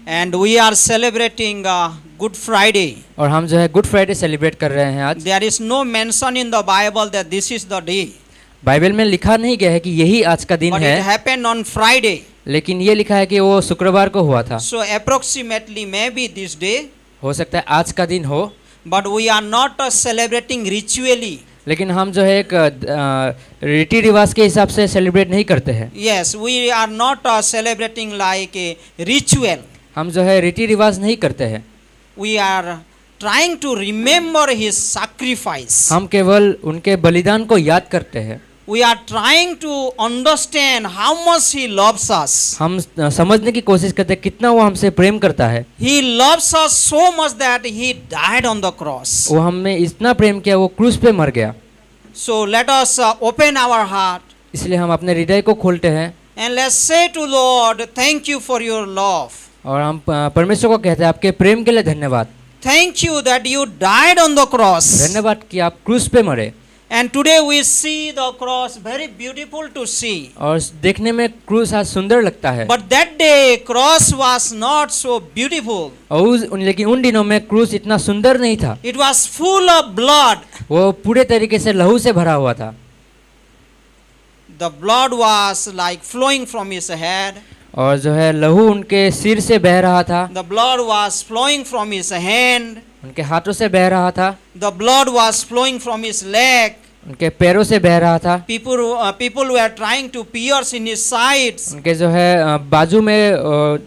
And we are celebrating Good Friday. और हम जो है गुड फ्राइडे सेलिब्रेट कर रहे हैं आज। There is no mention in the Bible that this is the day, Bible में लिखा नहीं गया है कि यही आज का दिन but है, it happened on Friday. लेकिन ये लिखा है कि वो शुक्रवार को हुआ था। So approximately maybe this day, हो सकता है आज का दिन हो, but we are not celebrating ritually. लेकिन हम जो है एक रीति रिवाज के हिसाब से सेलिब्रेट नहीं करते हैं। Yes, we are not celebrating like a ritual. हम जो है रीति रिवाज नहीं करते हैं। We are trying to remember his sacrifice. हम केवल उनके बलिदान को याद करते हैं। We are trying to understand how much he loves us. हम समझने की कोशिश करते हैं कितना वो हमसे प्रेम करता है। He loves us so much that he died on the cross. वो हमें इतना प्रेम किया, वो क्रूस पे मर गया। So let us open our heart इसलिए हम अपने हृदय को खोलते हैं and let's say to Lord, thank you for your love. और हम परमेश्वर को कहते हैं आपके प्रेम के लिए धन्यवाद। Thank you that you died on the cross. धन्यवाद कि आप क्रूस पे मरे। And today we see the cross, very beautiful to see. और देखने में क्रूस आज सुंदर लगता है। But that day cross was not so beautiful. और लेकिन उन दिनों में क्रूस इतना सुंदर नहीं था। It was full of blood. वो पूरे तरीके से लहू से भरा हुआ था। The blood was like flowing from his head. और जो है लहू उनके सिर से बह रहा था, The blood was flowing from his hand. उनके हाथों से बह रहा था, The blood was flowing from his leg. उनके पैरों से बह रहा था। People were trying to pierce in his sides. उनके जो है बाजू में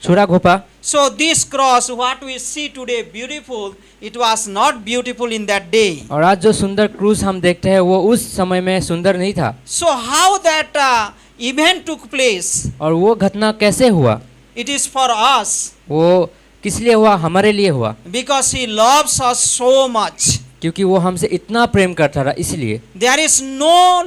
छुरा Ghopa. So this cross, what we see today beautiful, it was not beautiful in that day. और आज जो सुंदर क्रूस हम देखते हैं वो उस समय में सुंदर नहीं था। So how that event took place? और वो घटना कैसे हुआ? It is for us. वो किस लिए हुआ? हमारे लिए हुआ। Because he loves us so much. क्योंकि वो हमसे इतना प्रेम करता था, इसलिए। There is no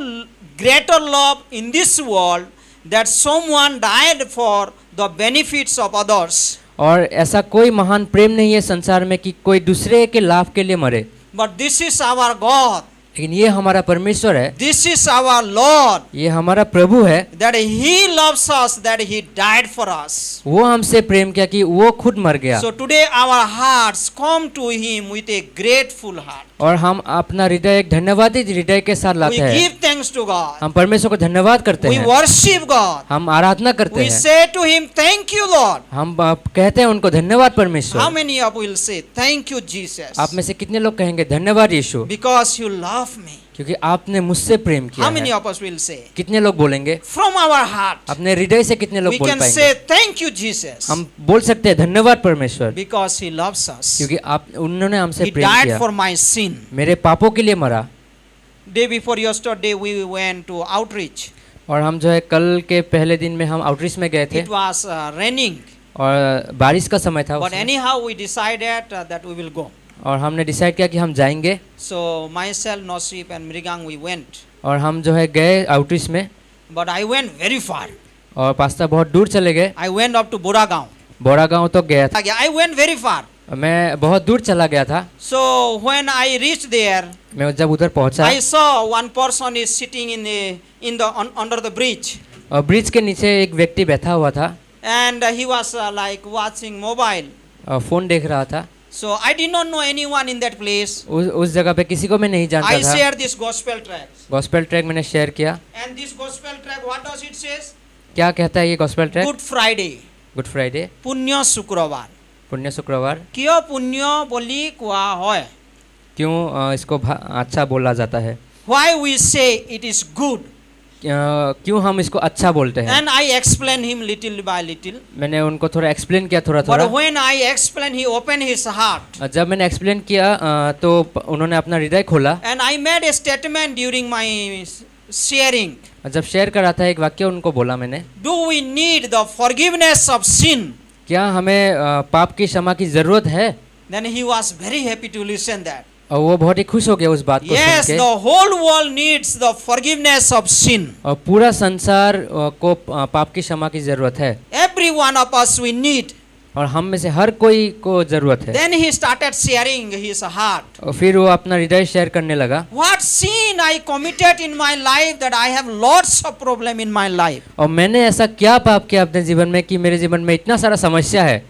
greater love in this world that someone died for the benefits of others. और ऐसा कोई महान प्रेम नहीं है संसार में कि कोई दूसरे के लाभ के लिए मरे। But this is our God. लेकिन ये हमारा परमेश्वर है, This is our Lord. ये हमारा प्रभु है। That he loves us, that he died for us. वो हमसे प्रेम किया कि वो खुद मर गया। So today our hearts come to him with a grateful heart. और हम अपना हृदय एक धन्यवादी हृदय के साथ We लाते हैं। give thanks to God. हम परमेश्वर को धन्यवाद करते We हैं, worship God. हम आराधना करते We हैं, say to him, thank you Lord. हम कहते हैं उनको धन्यवाद How परमेश्वर। many of you will say, thank you Jesus? आप में से कितने लोग कहेंगे धन्यवाद यीशु, Because you love me. क्योंकि आपने मुझसे प्रेम किया How many है। of us will say? कितने लोग बोलेंगे? From our heart. अपने हृदय से कितने लोग We बोल can पाएंगे? say, thank you Jesus. हम बोल सकते हैं धन्यवाद परमेश्वर, Because he loves us. क्योंकि आप उन्होंने हमसे He प्रेम died किया, for my sin. मेरे पापों के लिए मरा। Day before yesterday we went to outreach. और हम जो है कल के पहले दिन में हम आउटरीच में गए थे It was raining. और बारिश का समय था But उसमें। anyhow we decided that we will go. और हमने डिसाइड किया कि हम जाएंगे। So myself, Nosip and Mrigang we went. और हम जो है गए आउटरीच में, But I went very far. और पास्ता बहुत दूर चले गए। I went up to Boragaon. बोरा गांव तो गया था, I went very far. मैं बहुत दूर चला गया था। So when I reached there, मैं जब उधर पहुंचा I saw one person is sitting under the bridge, और ब्रिज के नीचे एक व्यक्ति बैठा हुआ था and he was like watching mobile. और फोन देख रहा था। So I did not know anyone in that place. उस जगह पे किसी को मैं नहीं जानता I था। shared this gospel tract, gospel track मैंने शेयर किया। and this gospel tract, what does it says? क्या कहता है ये gospel track? Good Friday, good Friday, पुण्य शुक्रवार। पुण्य शुक्रवार। कियो पुण्य बोली कोआ होय? क्यों इसको अच्छा बोला जाता है? Why we say it is good? क्यों हम इसको अच्छा बोलते हैं? And I explained him little by little. मैंने उनको थोड़ा एक्सप्लेन किया थोड़ा But थोड़ा। when I explained, he opened his heart. जब मैंने एक्सप्लेन किया तो उन्होंने अपना हृदय खोला। And I made a statement during my sharing. जब शेयर कर रहा था एक वाक्य उनको बोला मैंने, Do we need the forgiveness of sin? क्या हमें पाप की क्षमा की जरूरत है? Then he was very happy to listen that. और वो बहुत ही खुश हो गया उस बात को Yes, सुन के। the whole world needs the forgiveness of sin. और पूरा संसार को पाप की क्षमा की जरूरत है, Every one of us we need. और हम में से हर कोई को जरूरत है। Then he started sharing his heart. और फिर वो अपना हृदय शेयर करने लगा। What sin I committed in my life that I have lots of problem in my life. और मैंने ऐसा क्या पाप किया अपने जीवन में कि मेरे जीवन में इतना सारा समस्या है।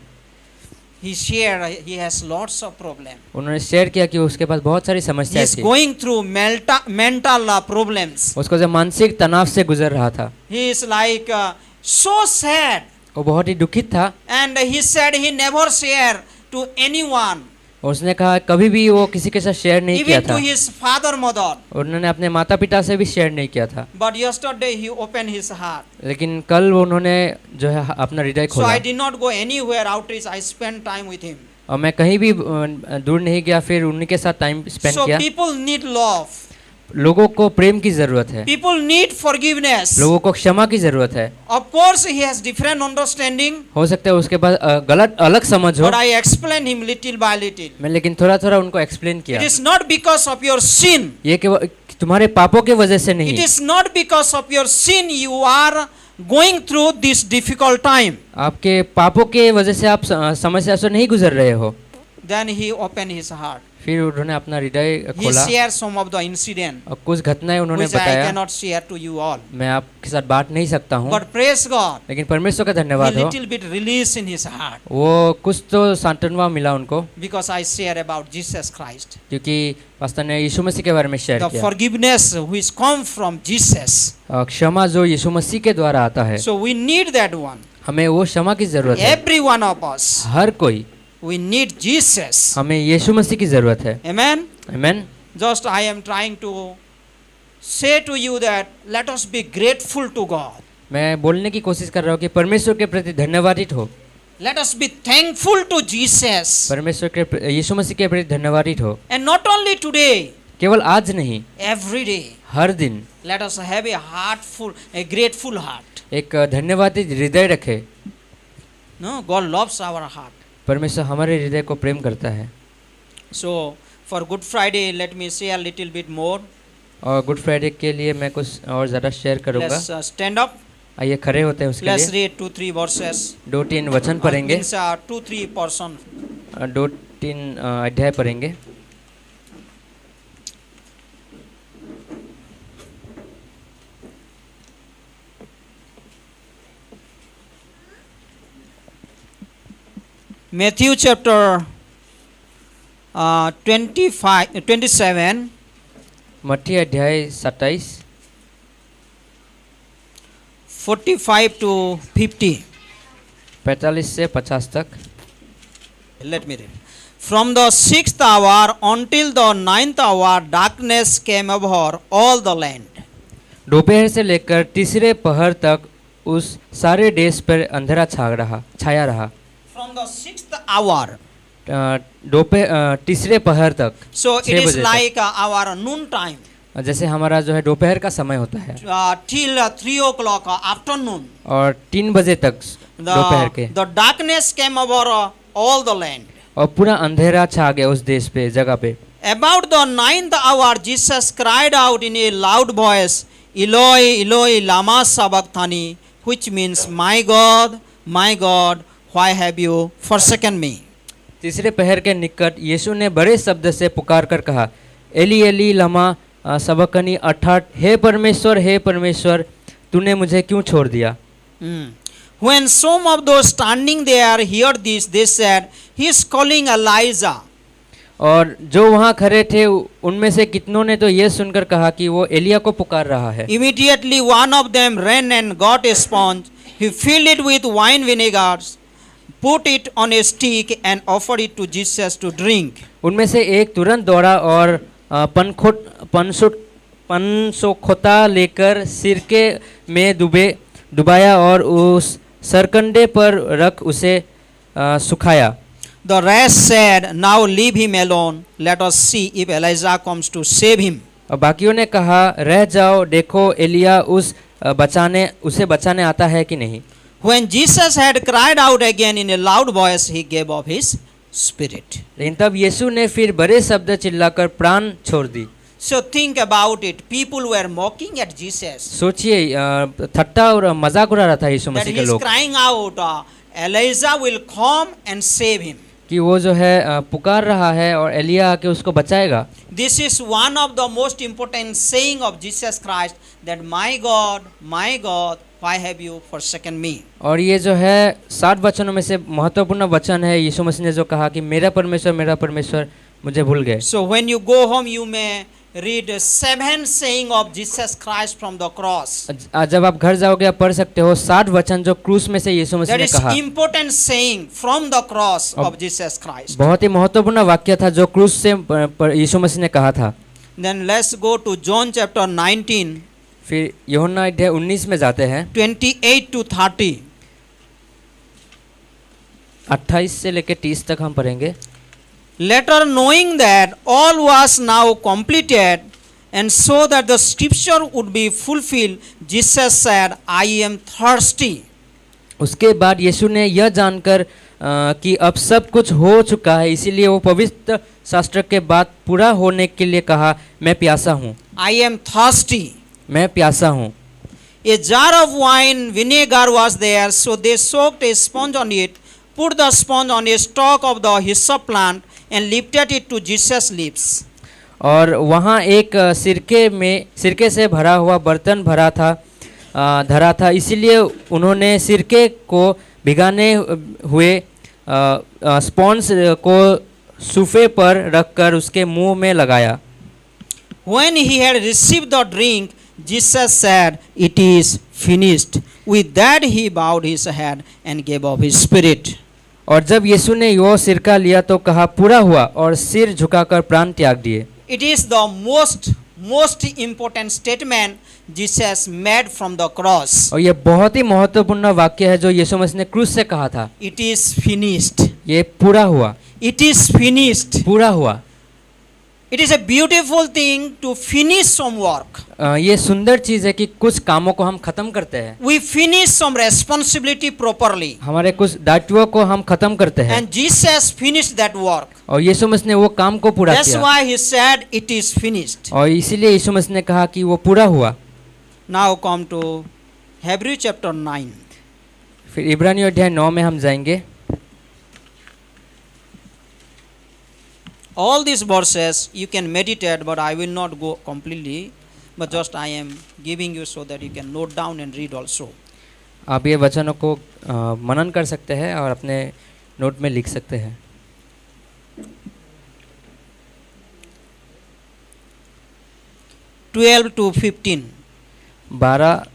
he shared he has lots of problems. उन्होंने शेयर किया कि उसके पास बहुत सारी He समस्याएं is थी। going through mental problems. उसको जो मानसिक तनाव से गुजर रहा था, He is like so sad, वो बहुत ही दुखित था। and he said he never share to anyone, और उसने कहा कभी भी वो किसी के साथ शेयर नहीं किया even to था। his father mother. उन्होंने अपने माता पिता से भी शेयर नहीं किया था। But yesterday he opened his heart. लेकिन कल वो उन्होंने जो है अपना हृदय So खोला। I did not go anywhere outreach. I spent time with him. और मैं कहीं भी दूर नहीं गया, फिर उन्हीं के साथ टाइम स्पेंड So किया। people need love. लोगों को प्रेम की जरूरत है, People need forgiveness. लोगों को क्षमा की जरूरत है। Of course, he has different understanding, हो सकता है उसके पास गलत अलग समझ हो, but I explain him little by little. मैं लेकिन थोड़ा थोड़ा उनको एक्सप्लेन किया। It is not because of your sin. ये केवल तुम्हारे पापों के वजह से नहीं, It is not because of your sin you are going through this difficult time. आपके पापों के वजह से आप समस्या से नहीं गुजर रहे हो। Then he opened his heart. फिर उन्होंने अपना हृदय He खोला shared some of the incident और कुछ घटनाएं उन्होंने which I बताया। cannot share to you all. मैं आपके साथ बांट नहीं सकता हूँ, But praise God, लेकिन परमेश्वर का he धन्यवाद हो, little bit release in his heart वो कुछ तो सांत्वना मिला उनको, because I share about Jesus Christ. क्योंकि पास्टर ने यीशु मसीह के बारे में शेयर The किया। forgiveness which come from Jesus. क्षमा जो यीशु मसीह के द्वारा आता है, So we need that one. हमें वो क्षमा की जरूरत है। Every one of us. हर कोई, We need Jesus. हमें यीशु मसीह की जरूरत है। Amen. आमीन। Just I am trying to say to you that let us be grateful to God. मैं बोलने की कोशिश कर रहा हूँ कि परमेश्वर के प्रति धन्यवादित हो, Let us be thankful to Jesus. परमेश्वर के यीशु मसीह के प्रति धन्यवादित हो। And not only today, केवल आज नहीं, every day. हर दिन Let us have a heartful, a grateful heart. एक धन्यवादित हृदय रखे। No, God loves our heart. परमेश्वर हमारे हृदय को प्रेम करता है। So for Good Friday, let me say a little bit more. और गुड फ्राइडे के लिए मैं कुछ और ज़्यादा शेयर करूँगा। Let's stand up. आइए खड़े होते हैं उसके Let's लिए। read 2-3 verses. 2-3 वचन पढ़ेंगे, Means 2-3 portion. 2-3 अध्याय पढ़ेंगे। Matthew chapter 27, मत्ती अध्याय 27 45 to 50. 45 से 50 तक। Let me read. From the 6th hour until the 9th hour, darkness came over all the land. दोपहर से लेकर तीसरे पहर तक उस सारे देश पर अंधेरा छाया रहा। From the 6th hour. दोपहर तीसरे पहर तक। So it 6 is बजे like our noon time. तक। जैसे हमारा जो है दोपहर का समय होता है, Till 3 o'clock afternoon. और 3 बजे तक दोपहर के, The darkness came over all the land. और पूरा अंधेरा छा गया उस देश पे, जगह पे। About the 9th hour, Jesus cried out in a loud voice, Eloi, Eloi, lama sabachthani, which means, my God, why have you forsaken me? तीसरे पहर के निकट यीशु ने बड़े शब्द से पुकार कर कहा, एली एली लमा सबकनी, अर्थात हे परमेश्वर तूने मुझे क्यों छोड़ दिया। When some of those standing there heard this, they said, he is calling Elijah. और जो वहाँ खड़े थे उनमें से कितनों ने तो ये सुनकर कहा कि वो एलिया को पुकार रहा है। Immediately one of them ran and got a sponge. He filled it with wine vinegar, put it on a stick and offered it to Jesus to drink. उनमें से एक तुरंत दौड़ा और पनसोखोता लेकर सिरके में डुबाया और उस सरकंडे पर रख उसे सुखाया। The rest said, now leave him alone. Let us see if Elijah comes to save him. और बाकियों ने कहा, रह जाओ, देखो एलिया उसे बचाने आता है कि नहीं। When Jesus had cried out again in a loud voice, he gave up his spirit. लेकिन तब यीशु ने फिर बड़े शब्द चिल्लाकर प्राण छोड़ दी। So think about it. People were mocking at Jesus. सोचिए, ठट्टा और मजाक उड़ा रहा था यीशु That मसीह he के is लोग crying out, Elijah will come and save him. कि वो जो है पुकार रहा है और एलिया आके उसको बचाएगा। This is one of the most important saying of Jesus Christ, that my God, why have you forsaken me? और ये जो है 60 वचनों में से महत्वपूर्ण वचन है। यीशु मसीह ने जो कहा कि मेरा परमेश्वर मुझे भूल गए। So when you go home, you may read 7 saying of Jesus Christ from the cross. जब आप घर जाओगे आप पढ़ सकते हो 60 वचन जो क्रूस में से यीशु मसीह That ने is कहा। important saying from the cross of Jesus Christ. बहुत ही महत्वपूर्ण वाक्य था जो क्रूस से यीशु मसीह ने कहा था। Then let's go to John chapter 19, फिर यूहन्ना अध्याय 19 में जाते हैं, 28 to 30. 28 से लेकर 30 तक हम पढ़ेंगे। Later, knowing that all was now completed, and so that the scripture would be fulfilled, Jesus said, I am thirsty. उसके बाद यीशु ने यह जानकर कि अब सब कुछ हो चुका है, इसीलिए वो पवित्र शास्त्र के बात पूरा होने के लिए कहा, मैं प्यासा हूँ। I am thirsty. मैं प्यासा हूँ। A jar of wine vinegar was there, so they soaked a sponge on it, put the sponge on a stalk of the hyssop plant, and lifted it to Jesus' lips. और वहाँ एक सिरके से भरा हुआ बर्तन धरा था, इसीलिए उन्होंने सिरके को भिगाने हुए स्पॉन्ज को सूफे पर रखकर उसके मुंह में लगाया। When he had received the drink, Jesus said, It is finished. With that he bowed his head and gave up his spirit. और जब यीशु ने यो सिरका लिया तो कहा पूरा हुआ, और सिर झुकाकर प्राण त्याग दिए। It is the most important statement Jesus made from the cross. और ये बहुत ही महत्वपूर्ण वाक्य है जो यीशु मसीह ने क्रूस से कहा था। It is finished. ये पूरा हुआ। It is finished. पूरा हुआ। It is a beautiful thing to finish some work. ये सुंदर चीज है कि कुछ कामों को हम खत्म करते हैं। We finish some responsibility properly. हमारे कुछ दायित्वों को हम खत्म करते हैं। And Jesus finished that work. और यीशु मसीह ने वो काम को पूरा That's किया। why he said it is finished. और इसीलिए यीशु मसीह ने कहा कि वो पूरा हुआ। Now come to Hebrew chapter 9. फिर इब्रानियों अध्याय 9 में हम जाएंगे। All these verses you can meditate, but I will not go completely, but just I am giving you so that you can note down and read also. आप ये वचनों को मनन कर सकते हैं और अपने नोट में लिख सकते हैं। (12 to 15). 12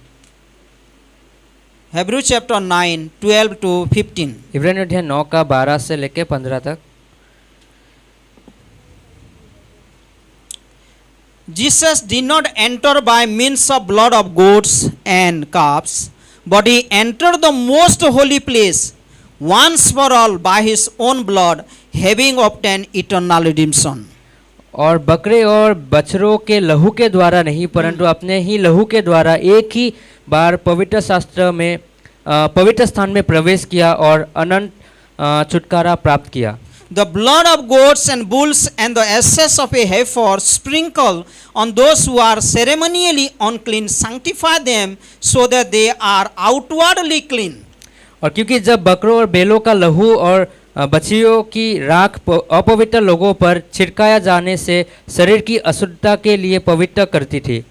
Hebrew chapter 9, 12 to 15. इब्रानियों अध्याय 9 का 12 से लेकर 15 तक। Jesus did not enter by means of blood of goats and calves, but he entered the most holy place once for all by his own blood, having obtained eternal redemption. और बकरे और बछड़ों के लहू के द्वारा नहीं, परंतु अपने ही लहू के द्वारा एक ही बार पवित्र स्थान में प्रवेश किया और अनंत छुटकारा प्राप्त किया। The blood of goats and bulls and the ashes of a heifer sprinkled on those who are ceremonially unclean sanctify them so that they are outwardly clean. और क्योंकि जब बकरों और बैलों का लहू और बछियों की राख अपवित्र लोगों पर छिड़काया जाने से शरीर की अशुद्धता के लिए पवित्र करती थी।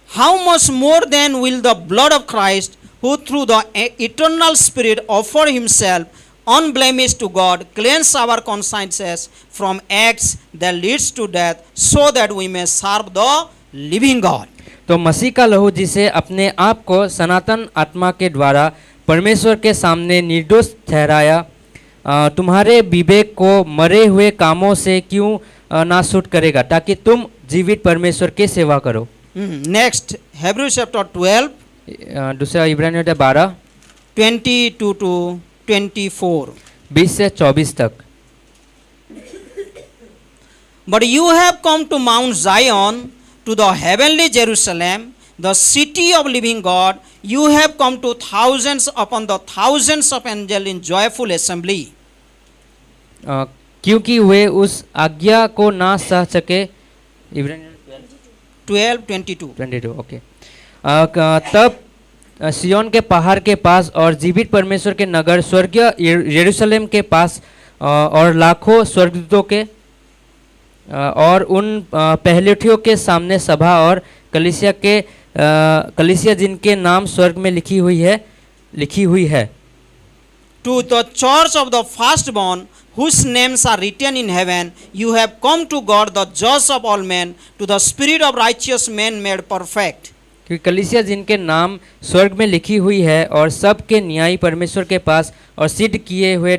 How much more then will the blood of Christ, who through the eternal Spirit offered himself unblemished to God, cleanse our consciences from acts that leads to death, so that we may serve the living God. तो मसीह का लहू जिसे अपने आप को सनातन आत्मा के द्वारा परमेश्वर के सामने निर्दोष ठहराया, तुम्हारे विवेक को मरे हुए कामों से क्यों नासूट करेगा, ताकि तुम जीवित परमेश्वर की सेवा करो। Next, Hebrews chapter 12, दूसरा इब्रानियों अध्याय 12 22 to 24. 20 से 24 तक। But you have come to Mount Zion, to the heavenly Jerusalem, the city of living God. You have come to thousands upon the thousands of angels in joyful assembly. क्योंकि वे उस आज्ञा को ना सह सके। 12:22. ओके। तब सियोन के पहाड़ के पास और जीवित परमेश्वर के नगर स्वर्गीय यरूशलेम के पास और लाखों स्वर्गदूतों के और उन पहलुठियों के सामने सभा और कलीसिया के कलीसिया जिनके नाम स्वर्ग में लिखी हुई है To the church of the firstborn, whose names are written in heaven, you have come to God, the judge of all men, to the spirit of righteous men made perfect. क्योंकि कलीसिया जिनके नाम स्वर्ग में लिखी हुई है और सबके न्यायी परमेश्वर के पास और सिद्ध किए हुए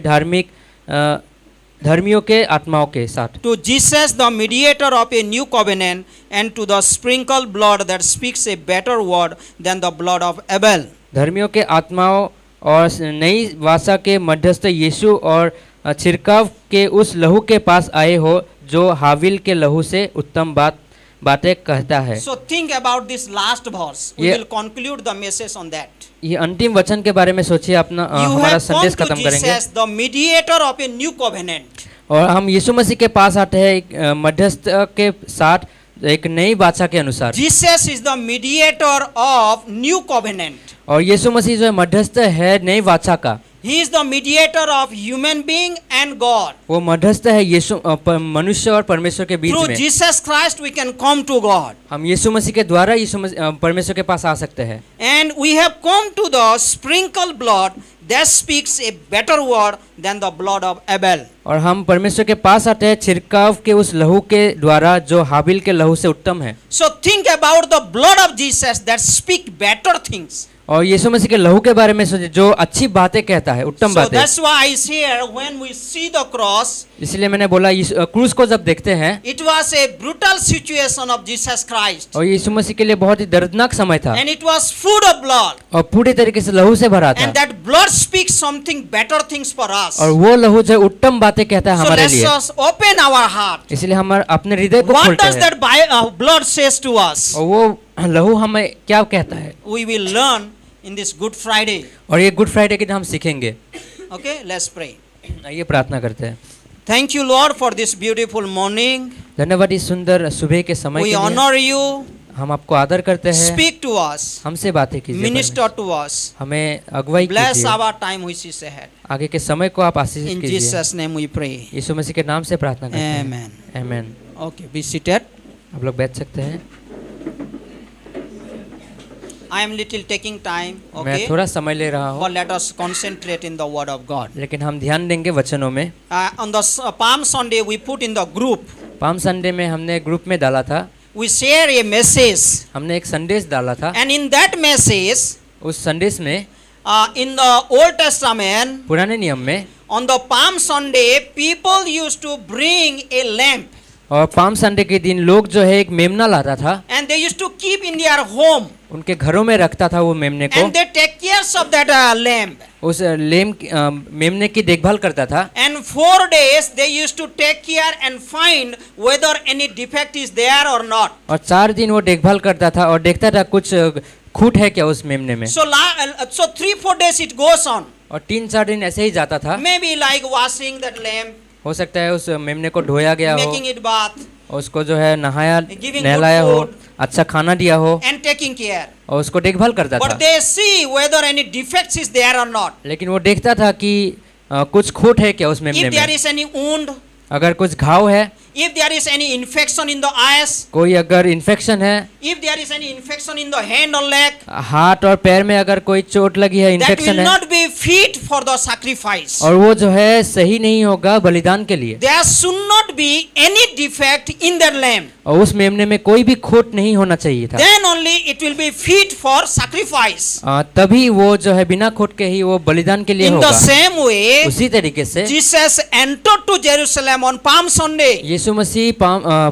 धर्मियों के आत्माओं के साथ To Jesus, the mediator of a new covenant, and to the sprinkled blood that speaks a better word than the blood of Abel. धर्मियों के आत्माओं और नई वाचा के मध्यस्थ यीशु और छिड़काव के उस लहू के पास आए हो जो हाविल के लहू से उत्तम बातें कहता है। So think about this last verse. We will conclude the message on that. ये अंतिम वचन के बारे में सोचिए, अपना You हमारा have come संदेश to खत्म करेंगे। Jesus, the mediator of a new covenant. और हम यीशु मसीह के पास आते हैं एक मध्यस्थ के साथ एक नई वाचा के अनुसार। Jesus is the mediator of new covenant. और यीशु मसीह जो है मध्यस्थ है नई वाचा का। He is the mediator of human being and God. वो मध्यस्थ है यीशु मनुष्य और परमेश्वर के बीच Through में। Jesus Christ we can come to God. हम यीशु मसीह के द्वारा परमेश्वर के पास आ सकते हैं। And we have come to the sprinkled blood that speaks a better word than the blood of Abel. और हम परमेश्वर के पास आते हैं छिड़काव के उस लहू के द्वारा जो हाबिल के लहू से उत्तम है। So think about the blood of Jesus that speak better things. और यीशु मसीह के लहू के बारे में सोचिए जो अच्छी बातें कहता है, उत्तम So बातें। that's why I say when we see the cross, इसलिए मैंने बोला क्रूस को जब देखते हैं it was a brutal situation of Jesus Christ. और यीशु मसीह के लिए बहुत ही दर्दनाक समय था And it was full of blood. और पूरी तरीके से लहू से भरा था। And that blood speaks something better things for us. और वो लहू जो है उत्तम बातें कहता है So हमारे let's लिए। just open our heart. इसलिए हम अपने हृदय को What खोलते does हैं that blood says to us? और वो लहू हमें क्या कहता है। We will learn in this Good Friday. और ये गुड फ्राइडे के दिन हम सीखेंगे। Okay, let's pray. आइए प्रार्थना करते हैं। Thank you, Lord, for this beautiful morning. धन्यवाद इस सुंदर सुबह के समय We के लिए। honor you. हम आपको आदर करते हैं। Speak to us. हमसे बातें कीजिए, Minister to us. हमें अगुवाई Bless कीजिए। our time which is ahead. आगे के समय को आप आशीष In कीजिए। Jesus' name we pray. यीशु मसीह के नाम से प्रार्थना करते हैं। Amen. आमीन। Okay, be seated. आप लोग बैठ सकते हैं। I am little taking time. मैं Okay. थोड़ा समय ले रहा हूँ, But let us concentrate in the Word of God. लेकिन हम ध्यान देंगे वचनों में। On the Palm Sunday, we put in the group. Palm Sunday में हमने ग्रुप में डाला था, We share a message, हमने एक संदेश डाला था। and in that message, उस संदेश में in the Old Testament, पुराने नियम में on the Palm Sunday, people used to bring a lamp, और पाम संडे के दिन लोग जो है एक मेमना लाता था, and they used to keep in their home, उनके घरों में रखता था वो मेमने को। and they take care of that lamp. उस मेमने की देखभाल करता था। And 4 days they used to take care and find whether any defect is there or not. और 4 दिन वो देखभाल करता था और देखता था कुछ खूट है क्या उस मेमने में। So 3-4 days it goes on. और 3-4 दिन ऐसे ही जाता था। Maybe like washing that lamp, हो सकता है उस मेमने को धोया गया हो, making it bath, और उसको जो है नहाया Giving नहलाया good हो, food. अच्छा खाना दिया हो and taking care. और उसको देखभाल करता But था। they see whether any defects is there or not. लेकिन वो देखता था कि कुछ खूट है क्या उस मेमने If there में। is any wound, अगर कुछ घाव है, if there is any infection in the eyes, कोई अगर इन्फेक्शन है, if there is any infection in the hand or leg, हाथ और पैर में अगर कोई चोट लगी है, that इन्फेक्शन will है, not be fit for the sacrifice. और वो जो है सही नहीं होगा बलिदान के लिए। There should not be any defect in that lamb. और उस मेमने में कोई भी खोट नहीं होना चाहिए था। Then only it will be fit for sacrifice. तभी वो जो है बिना खोट के ही वो बलिदान के लिए In the होगा। same way, उसी तरीके से Jesus entered to Jerusalem on Palm Sunday. Yeshu Masih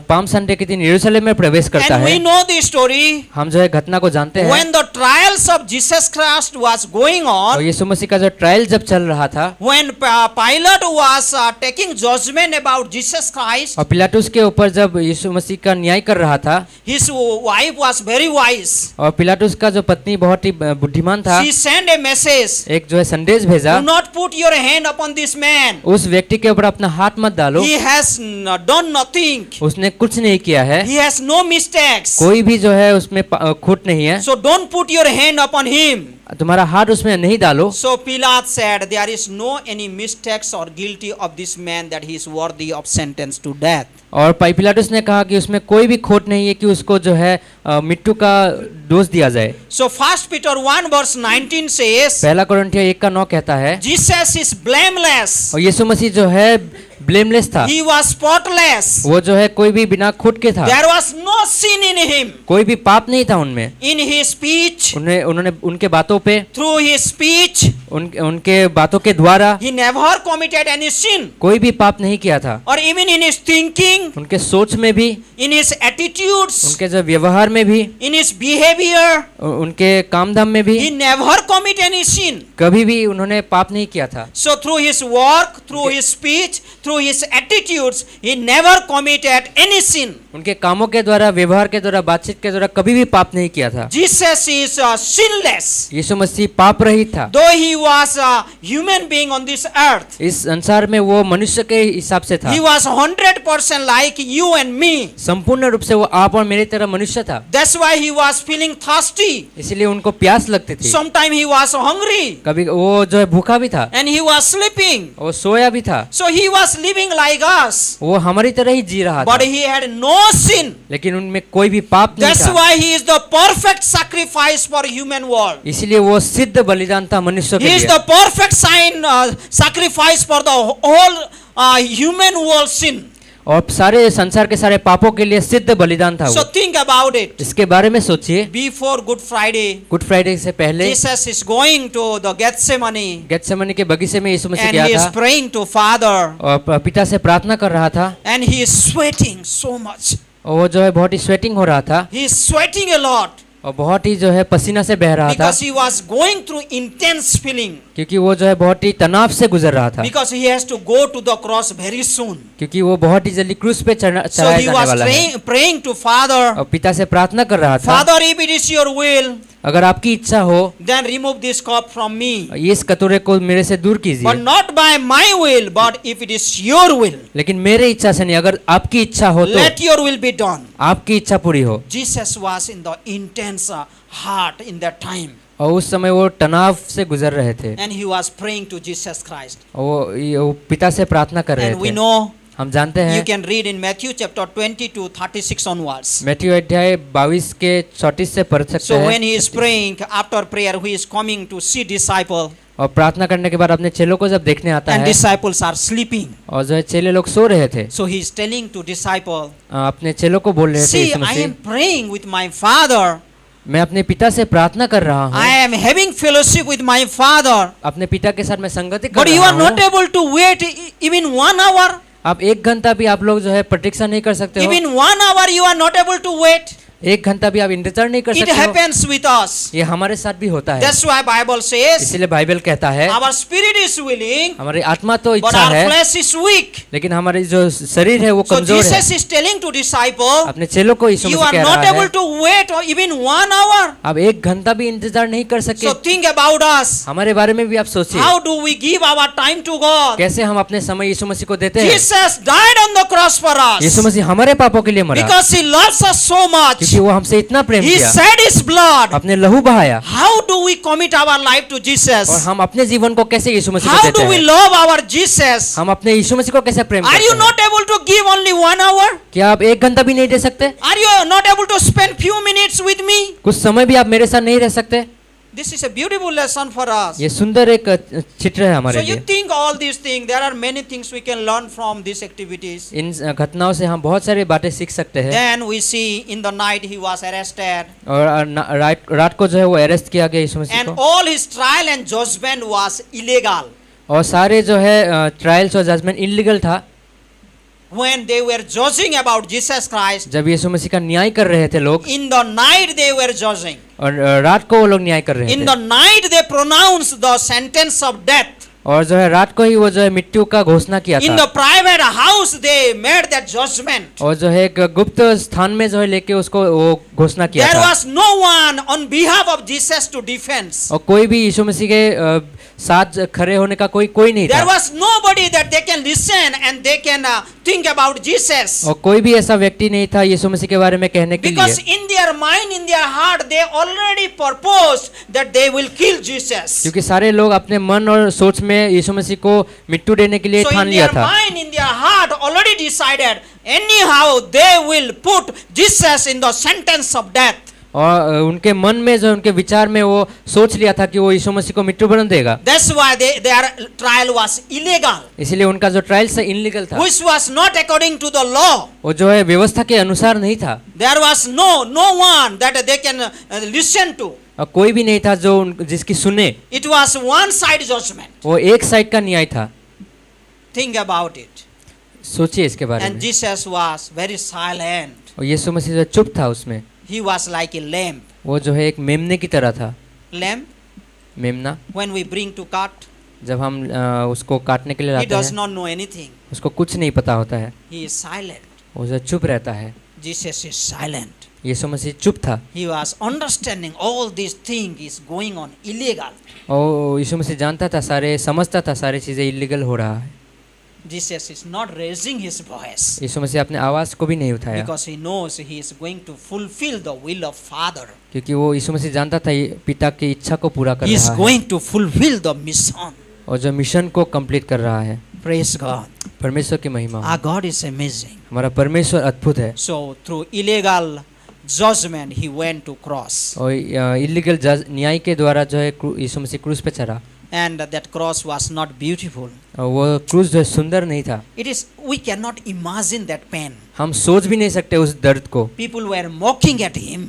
palm Sunday के दिन यरूशलेम में प्रवेश करता And है। we know the story. हम जो है घटना को जानते हैं। When the trials of Jesus Christ was going और on, यीशु मसीह का जो ट्रायल जब चल रहा था, when Pilate was taking judgment about Jesus Christ, और पिलातुस के ऊपर जब यीशु मसीह का न्याय कर रहा था, his wife was very wise. और पिलातुस का जो पत्नी बहुत ही बुद्धिमान था, She sent a message. एक जो है संदेश भेजा, Do not put your hand upon this man. उस व्यक्ति के ऊपर अपना हाथ मत डालो, He has done nothing. उसने कुछ नहीं किया है, He has no mistakes. कोई भी जो है उसमें खोट नहीं है, So don't put your hand upon him. तुम्हारा हाथ उसमें नहीं डालो। So Pilate said, there is no any mistakes or guilty of this man that he is worthy of sentence to death. और पिलातुस ने कहा कि उसमें कोई भी खोट नहीं है कि उसको जो है मिट्टू का दोष दिया जाए। So 1 Peter 1 verse 19 says, पहला कोरिन्थियों 1:9 कहता है, Jesus is blameless. और यीशु मसीह जो है ब्लेमलेस था, He was spotless. वो जो है कोई भी बिना खुद के था, There was no sin in him. कोई भी पाप नहीं था उनमें। In his speech, उन्होंने उनके बातों पे, through his speech, उनके बातों के द्वारा he never committed any sin. कोई भी पाप नहीं किया था। Or even in his thinking, उनके सोच में भी, in his attitudes, उनके जो व्यवहार में भी, in his behavior, उनके काम धाम में भी he never committed any sin. कभी भी उन्होंने पाप नहीं किया था। So through his work, through his speech, through his attitudes, he never committed any sin. उनके कामों के द्वारा, व्यवहार के द्वारा, बातचीत के द्वारा कभी भी पाप नहीं किया था। Jesus is sinless. यीशु मसीह पाप रहित था। Though he was a human being on this earth, इस संसार में वो मनुष्य के हिसाब से था। he was 100% like you and me. संपूर्ण रूप से वो आप और मेरी तरह मनुष्य था। That's why he was feeling thirsty. इसलिए उनको प्यास लगती थी। Sometime he was hungry. कभी वो जो है भूखा भी था, And he was sleeping. वो सोया भी था। So he was living like us. वो हमारी तरह ही जी रहा था, But he had no sin. लेकिन उनमें कोई भी पाप नहीं That's था। why he is the perfect sacrifice for human world. इसलिए वो सिद्ध बलिदान था मनुष्य के He is लिए। the perfect sacrifice for the whole human world sin. और सारे संसार के सारे पापों के लिए सिद्ध बलिदान था So वो। think about it. इसके बारे में सोचिए। Before Good Friday, good Friday से पहले Jesus is going to the Gethsemane Gethsemane के बगीचे में यीशु मसीह and गया he is था praying to Father और पिता से प्रार्थना कर रहा था, and he is sweating so much. और वो जो है बहुत ही स्वेटिंग हो रहा था, He is sweating a lot और बहुत ही जो है पसीना से बह रहा था, because he was going through intense feeling क्योंकि वो जो है बहुत ही तनाव से गुजर रहा था, because he has to go to the cross very soon. क्योंकि वो बहुत ही जल्दी क्रूस पे So चढ़ाया he जाने was वाला है। praying to Father, और पिता से प्रार्थना कर रहा था, Father, if it is your will, अगर आपकी इच्छा हो then remove this cup from me. इस कटोरे को मेरे से दूर But कीजिए, not by my will, but if it is your will, लेकिन मेरे इच्छा से नहीं, अगर आपकी इच्छा हो तो let your will be done. आपकी इच्छा पूरी हो। Jesus was in the intense heart in that time, और उस समय वो तनाव से गुजर रहे थे, and he was praying to Jesus Christ. वो पिता से प्रार्थना कर रहे And we थे। know, हम जानते you हैं can read in Matthew chapter 20-36 onwards. Matthew अध्याय 22 के 34 से पढ़ सकते So when हैं। he is praying, after prayer, he is coming to see disciple, और प्रार्थना करने के बाद अपने चेलों को जब देखने आता and है, disciples are sleeping. और जो है चेले लोग सो रहे थे, So he is telling to disciple, अपने चेलों को बोल रहे थे, see, Yeshu I Masih am praying with my Father. मैं अपने पिता से प्रार्थना कर रहा हूँ, I am having fellowship with my Father. अपने पिता के साथ मैं संगति कर But you रहा are not हूँ। able to wait even 1 hour. आप 1 घंटा भी आप लोग जो है प्रतीक्षा नहीं कर सकते हो, Even 1 hour you are not able to wait. 1 घंटा भी आप इंतजार नहीं कर It सकते हो। happens with us. ये हमारे साथ भी होता है। That's why Bible says इसीलिए बाइबल कहता है, our spirit is willing, हमारी आत्मा तो but इच्छा our है, flesh is weak. लेकिन हमारी जो शरीर है वो So कमजोर है। Jesus is telling to disciple, अपने चेलों को यीशु you मसीह are कह not रहा able है, to wait or even 1 hour. आप 1 घंटा भी इंतजार नहीं कर सके। So think about us. हमारे बारे में भी आप सोचिए, How do we give our time to God? कैसे हम अपने समय यीशु मसीह को देते हैं। Jesus died on the cross for Yeshu us मसीह हमारे पापों के लिए मरा, because he loves us so much. क्योंकि वो हमसे इतना प्रेम He किया, shed his blood. अपने लहू बहाया। How do we commit our life to और Jesus? हम अपने जीवन को कैसे यीशु मसीह को How देते do we हैं, love our Jesus? हम अपने यीशु मसीह को कैसे प्रेम Are करते you हैं। not able to give only 1 hour? क्या आप 1 घंटा भी नहीं दे सकते? Are you not able to spend few minutes with me? कुछ समय भी आप मेरे साथ नहीं रह सकते? This is a beautiful lesson for us. ये सुंदर एक चित्र है So हमारे you लिए। think all these things, there are many things we can learn from these activities. इन घटनाओं से हम बहुत सारी बातें सीख सकते हैं। Then we see in the night he was arrested और रात को जो है वो अरेस्ट किया गया यीशु मसीह and को, all his trial and judgment was illegal. और सारे जो है ट्रायल्स और जजमेंट इलीगल था। When they were judging about Jesus Christ, जब यीशु मसीह का न्याय कर रहे थे लोग, in the night they were judging. और रात को वो लोग न्याय कर रहे In थे, the night they pronounced the sentence of death. और जो है रात को ही वो जो है मृत्यु का घोषणा किया In था, the private house they made that judgment. और जो है एक गुप्त स्थान में जो है लेके उसको वो घोषणा किया There था, was no one on behalf of Jesus to defend. और कोई भी यीशु मसीह के साथ खड़े होने का कोई नहीं There था, was nobody that they can listen and they can think about Jesus. और कोई भी ऐसा व्यक्ति नहीं था यीशु मसीह के बारे में कहने के Because लिए, in their mind, in their heart, they already proposed that they will kill Jesus. क्योंकि सारे लोग अपने मन और सोच में यीशु मसीह को मृत्यु देने के लिए So ठान in लिया their था। mind, in their heart, already decided anyhow they will put Jesus in the sentence of death. और उनके मन में जो उनके विचार में वो सोच लिया था कि वो यीशु मसीह को मृत्युदंड देगा, That's why their trial was illegal, इसीलिए उनका जो ट्रायल से इनलीगल था, which was not according to the law. वो जो है व्यवस्था के अनुसार नहीं था, There was no one that they can listen to. और कोई भी नहीं था जो जिसकी सुने, It was one side judgment. वो एक साइड का न्याय था। Think about it. सोचिए इसके बारे And में। Jesus was very silent. और यीशु मसीह जो चुप था उसमें, He was like a lamb. वो जो है एक मेमने की तरह था। Lamb, मेमना when we bring to cut, जब हम उसको काटने के लिए he लाते does हैं, not know anything. उसको कुछ नहीं पता होता है, He is silent. वो जो चुप रहता है। Jesus is silent. यीशु मसीह चुप था, He was understanding all these things is going on illegal. और यीशु मसीह जानता था, सारे समझता था, सारी चीज़ें इलीगल हो रहा है। Jesus is not raising his voice यीशु मसीह अपने आवाज़ को भी नहीं उठाया, because he knows he is going to fulfill the will of Father. क्योंकि वो यीशु मसीह जानता था ये पिता की इच्छा को पूरा कर He is रहा है, going to fulfill the mission. और जो मिशन को कंप्लीट कर रहा है। Praise God. परमेश्वर की महिमा हो। Our God is amazing. हमारा परमेश्वर अद्भुत है। So through illegal judgment he went to cross, और इलीगल न्याय के द्वारा जो है यीशु मसीह क्रूस पे चढ़ा, and that cross was not beautiful. और वो क्रूस जो है सुंदर नहीं था। It is, we cannot imagine that pain. हम सोच भी नहीं सकते उस दर्द को। People were mocking at him.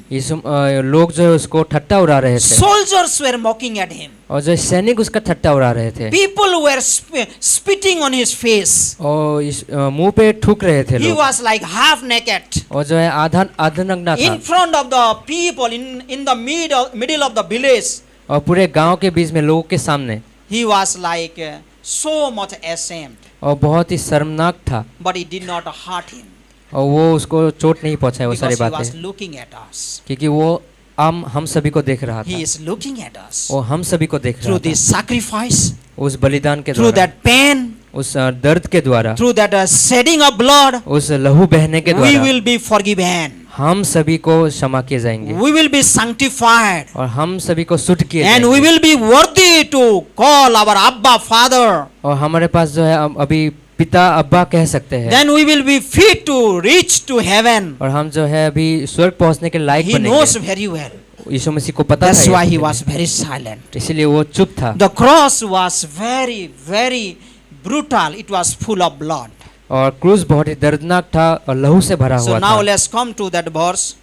लोग जो है उसको ठट्टा उड़ा रहे थे, Soldiers were mocking at him. और जो सैनिक उसका ठट्टा उड़ा रहे थे, People were spitting on his face. और मुंह पे ठूक रहे थे He लोग, was like half naked और जो है आधा नग्ना था, in front of the people in the middle of the village. और पूरे गांव के बीच में लोगों के सामने, He was like so much ashamed, और बहुत ही शर्मनाक था, but it did not hurt him और वो उसको चोट नहीं पहुंचाए वो सारी because he was बातें, looking at us. क्योंकि वो हम सभी को देख रहा He था, is looking at us वो हम सभी को देख through रहा था, this sacrifice, उस बलिदान के through द्वारा, that pain, उस दर्द के द्वारा, through that shedding of blood. उस लहू बहने के We द्वारा will be forgiven. हम सभी को क्षमा किए जाएंगे, We will be sanctified. और हम सभी को शुद्ध किए And we जाएंगे, will be worthy to call our Abba Father. और हमारे पास जो है अभी पिता अब्बा कह सकते हैं, Then we will be fit to reach to heaven. और हम जो है अभी स्वर्ग पहुंचने के लायक He knows बनेंगे। very well. यीशु मसीह को पता That's था why ये, he was very silent. इसीलिए वो चुप था। The cross was very, very brutal. It was full of blood. और क्रूस बहुत ही दर्दनाक था और लहू से भरा So हुआ now था। let's come to that verse.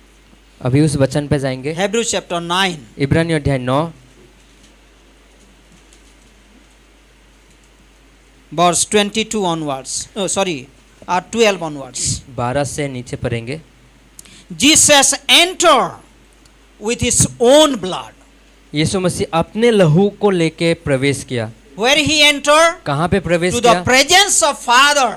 अभी उस वचन पे जाएंगे, Hebrews chapter 9. इब्रानियों अध्याय 9 verse 22 onwards. Oh, sorry, 12 onwards. 12 से नीचे पढ़ेंगे। Jesus entered with his own blood. यीशु मसीह अपने लहू को लेके प्रवेश किया। Where he entered? कहाँ पे प्रवेश To किया? the presence of Father.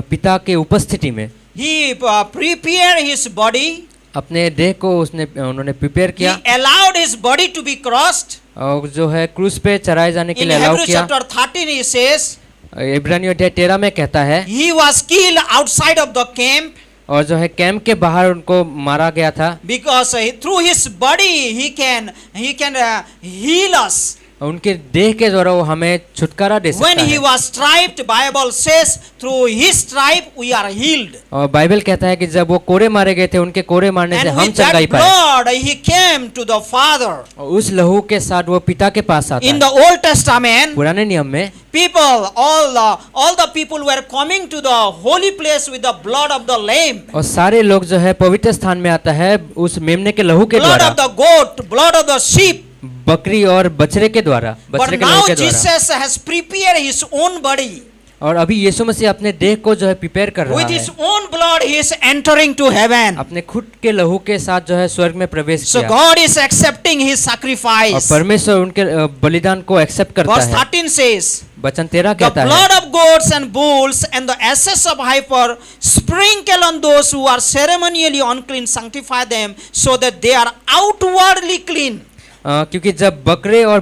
पिता के उपस्थिति में। He prepared his body. अपने देह को उन्होंने प्रिपेयर He किया, allowed his body to be crossed. और जो है क्रूस पे चढ़ाए जाने के In लिए अलाउ Hebrews किया। chapter 13 he says, इब्रानियों अध्याय 13 में कहता है, he was killed outside of the camp और जो है कैंप के बाहर उनको मारा गया था, because through his body he can heal us. उनके देह के द्वारा वो हमें छुटकारा दे When सकता he है। was striped, Bible says through his stripe we are healed. और बाइबल कहता है कि जब वो कोड़े मारे गए थे, उनके कोड़े मारने से And हम with that चंगाई पाए, blood he came to the Father. और उस लहू के साथ वो पिता के पास आता In है। the Old Testament, पुराने नियम में people, all the people were coming to the holy place with the blood of the lamb, और सारे लोग जो है पवित्र स्थान में आता है उस मेमने के लहू के blood द्वारा, of the goat, blood of the sheep. बकरी और बछड़े के द्वारा, But बछड़े के लहू now के द्वारा। Jesus has prepared his own body. और अभी यीशु मसीह अपने देह को जो है प्रिपेयर कर रहा With है, his own blood he is entering to heaven. अपने खुद के लहू के साथ जो है स्वर्ग में प्रवेश So किया, God is accepting his और sacrifice. परमेश्वर उनके बलिदान को एक्सेप्ट करता Verse है। 13 says, वचन 13 the कहता है, blood of goats and bulls and the ashes of heifer sprinkle on those who are ceremonially unclean, sanctify them so that they are outwardly clean. क्योंकि जब बकरे और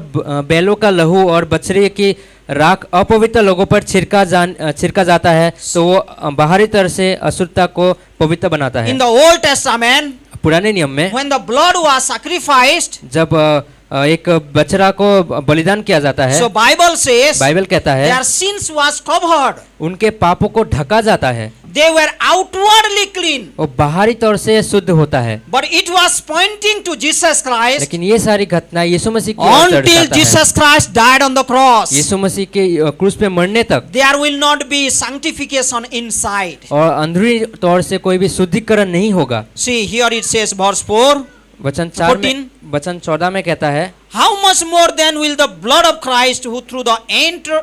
बैलों का लहू और बछड़े की राख अपवित्र लोगों पर छिड़का जाता है, तो वो बाहरी तरह से अशुद्धता को पवित्र बनाता है। In the Old Testament, पुराने नियम में when the blood was sacrificed, जब एक बछड़ा को बलिदान किया जाता है, so Bible says बाइबल कहता है their sins was covered. उनके पापों को ढका जाता है। they were outwardly clean, वो बाहरी तौर से शुद्ध होता है, but it was pointing to Jesus Christ लेकिन ये सारी घटना यीशु मसीह की ओर until दर्शाता है। Jesus Christ died on the cross. यीशु मसीह के क्रूस पे मरने तक There will not be sanctification inside. और अंदरूनी तौर से कोई भी शुद्धिकरण नहीं होगा। See, here it says, verse 4, वचन 4 में 14, वचन 14 में कहता है, how much more then will the blood of Christ, who through the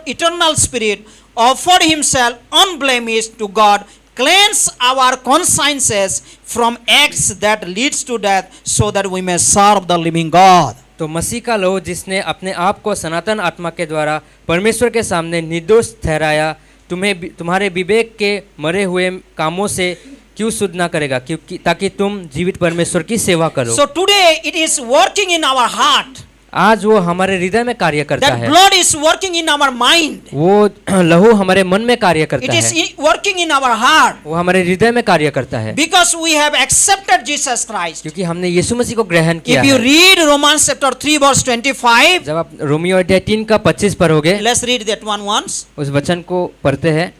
eternal Spirit offered himself unblemished to God, cleanse our consciences from acts that leads to death, so that we may serve the living God. तो मसीह का लहू जिसने अपने आप को सनातन आत्मा के द्वारा परमेश्वर के सामने निर्दोष ठहराया, तुम्हारे विवेक के मरे हुए कामों से क्यों शुद्ध ना करेगा, क्योंकि ताकि तुम जीवित परमेश्वर की सेवा करो। So today it is working in our heart. आज वो हमारे हृदय में कार्य करता That है, blood is working in our mind. वो लहू हमारे मन में कार्य It करता is है, working in our heart. वो हमारे हृदय में कार्य करता है, Because we have accepted Jesus Christ. क्योंकि हमने यीशु मसीह को ग्रहण किया If you है। read Romans chapter 3 verse 25, जब आप रोमियो अध्याय 3 का 25 पढ़ोगे, let's read that one once. उस वचन को पढ़ते हैं।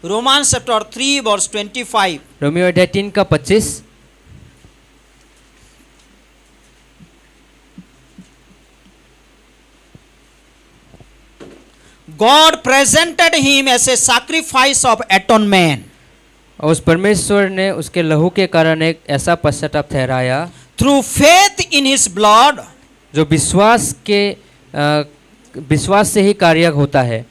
Romans chapter 3 verse 25. रोमियो अध्याय 3 का 25, God presented him as a sacrifice of atonement और उस परमेश्वर ने उसके लहू के कारण एक ऐसा पश्चाताप ठहराया through faith in his blood. जो विश्वास से ही कार्य होता है।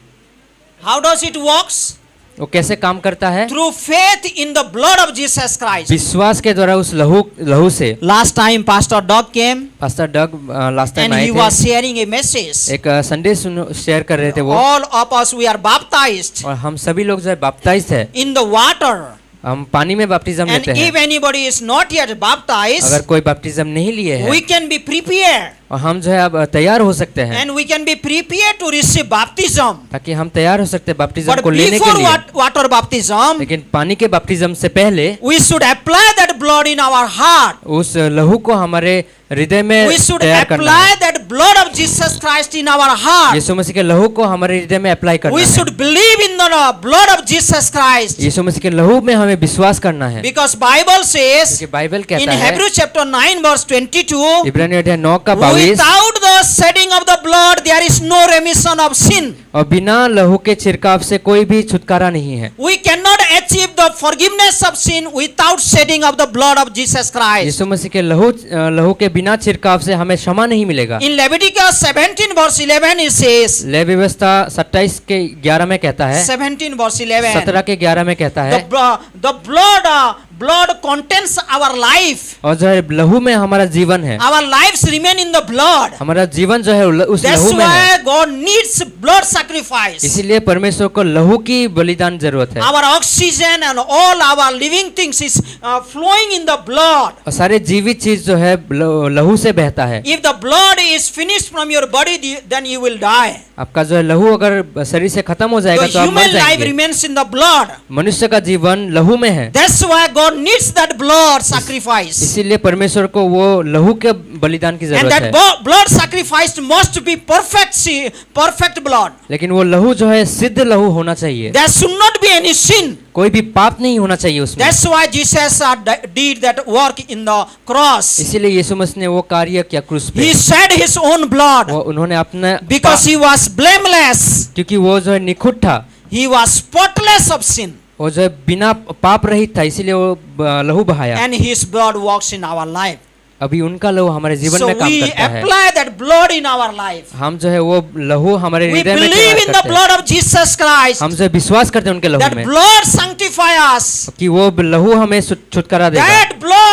How does it works? वो कैसे काम करता है? Through faith in the blood of Jesus Christ. विश्वास के द्वारा उस लहू से। Last time Pastor Doug came pastor Doug last time and आए he थे, was sharing a message. एक संदेश शेयर कर रहे थे वो, All of us we are baptized और हम सभी लोग जो है बपतिस्म है, in the water. हम पानी में बपतिस्म And लेते if हैं। anybody is not yet अगर baptized, कोई बपतिस्म नहीं लिए है, we can be prepared और हम जो है अब तैयार हो सकते हैं, and we can be prepared to receive baptism. ताकि हम तैयार हो सकते हैं बपतिस्म But को लेने के before लिए। water baptism, लेकिन पानी के बपतिस्म से पहले we should apply that blood in our heart. उस लहू को हमारे हृदय में We should तैयार करना apply है। that blood of Jesus Christ in our heart. यीशु मसीह के लहू को हमारे हृदय में अप्लाई करना We है। should believe in the blood of Jesus Christ. यीशु मसीह के लहू में हमें विश्वास करना है, Because Bible says क्योंकि बाइबल in कहता है Hebrews chapter 9 verse 22, इब्रानियों अध्याय 9 का 22, without the shedding of the blood there is no remission of sin. और बिना लहू के छिड़काव से कोई भी छुटकारा नहीं है। We cannot achieve the forgiveness of sin without shedding of the blood of Jesus Christ. यीशु मसीह के लहू के बिना छिड़काव से हमें क्षमा नहीं मिलेगा। In Leviticus 17 verse 11 it says, levy व्यवस्था 27 के 11 में कहता है, 17 verse 11, 17 के 11 में कहता है, the blood contains our life. और जो है लहू में हमारा जीवन है, Our lives remain in the blood. हमारा जीवन जो है उस That's लहू में है। why God needs blood sacrifice. इसीलिए परमेश्वर को लहू की बलिदान जरूरत है, Our oxygen and all our living things is flowing in the blood. और सारे जीवित चीज जो है लहू से बहता है। If the blood is finished from your body, then you will die. आपका जो है लहू अगर शरीर से खत्म हो जाएगा The तो आप मर human life जाएंगे। remains in the blood. मनुष्य का जीवन लहू में है, That's why God needs that blood sacrifice. इसीलिए परमेश्वर को वो लहू के बलिदान की And जरूरत that है। blood sacrifice must be perfect blood. लेकिन वो लहू जो है सिद्ध लहू होना चाहिए, There should not be any sin. कोई भी पाप नहीं होना चाहिए उसमें। That's why Jesus did that work in the cross. इसीलिए यीशु मसीह ने वो कार्य किया क्रूस पे, He shed his own blood वो उन्होंने अपने because he was blameless. क्योंकि वो जो है निखुट था, He was spotless of sin. वो जो है बिना पाप रहित था, इसीलिए वो लहू बहाया। And his blood works in our life. अभी उनका लहू हमारे जीवन So में काम we करता है। apply that blood in our life. हम जो है वो लहू हमारे We हृदय में believe in the करते हैं। blood of Jesus Christ. हम जो है विश्वास करते हैं उनके लहू That में blood sanctify us. कि वो लहू हमें छुटकारा देगा, That blood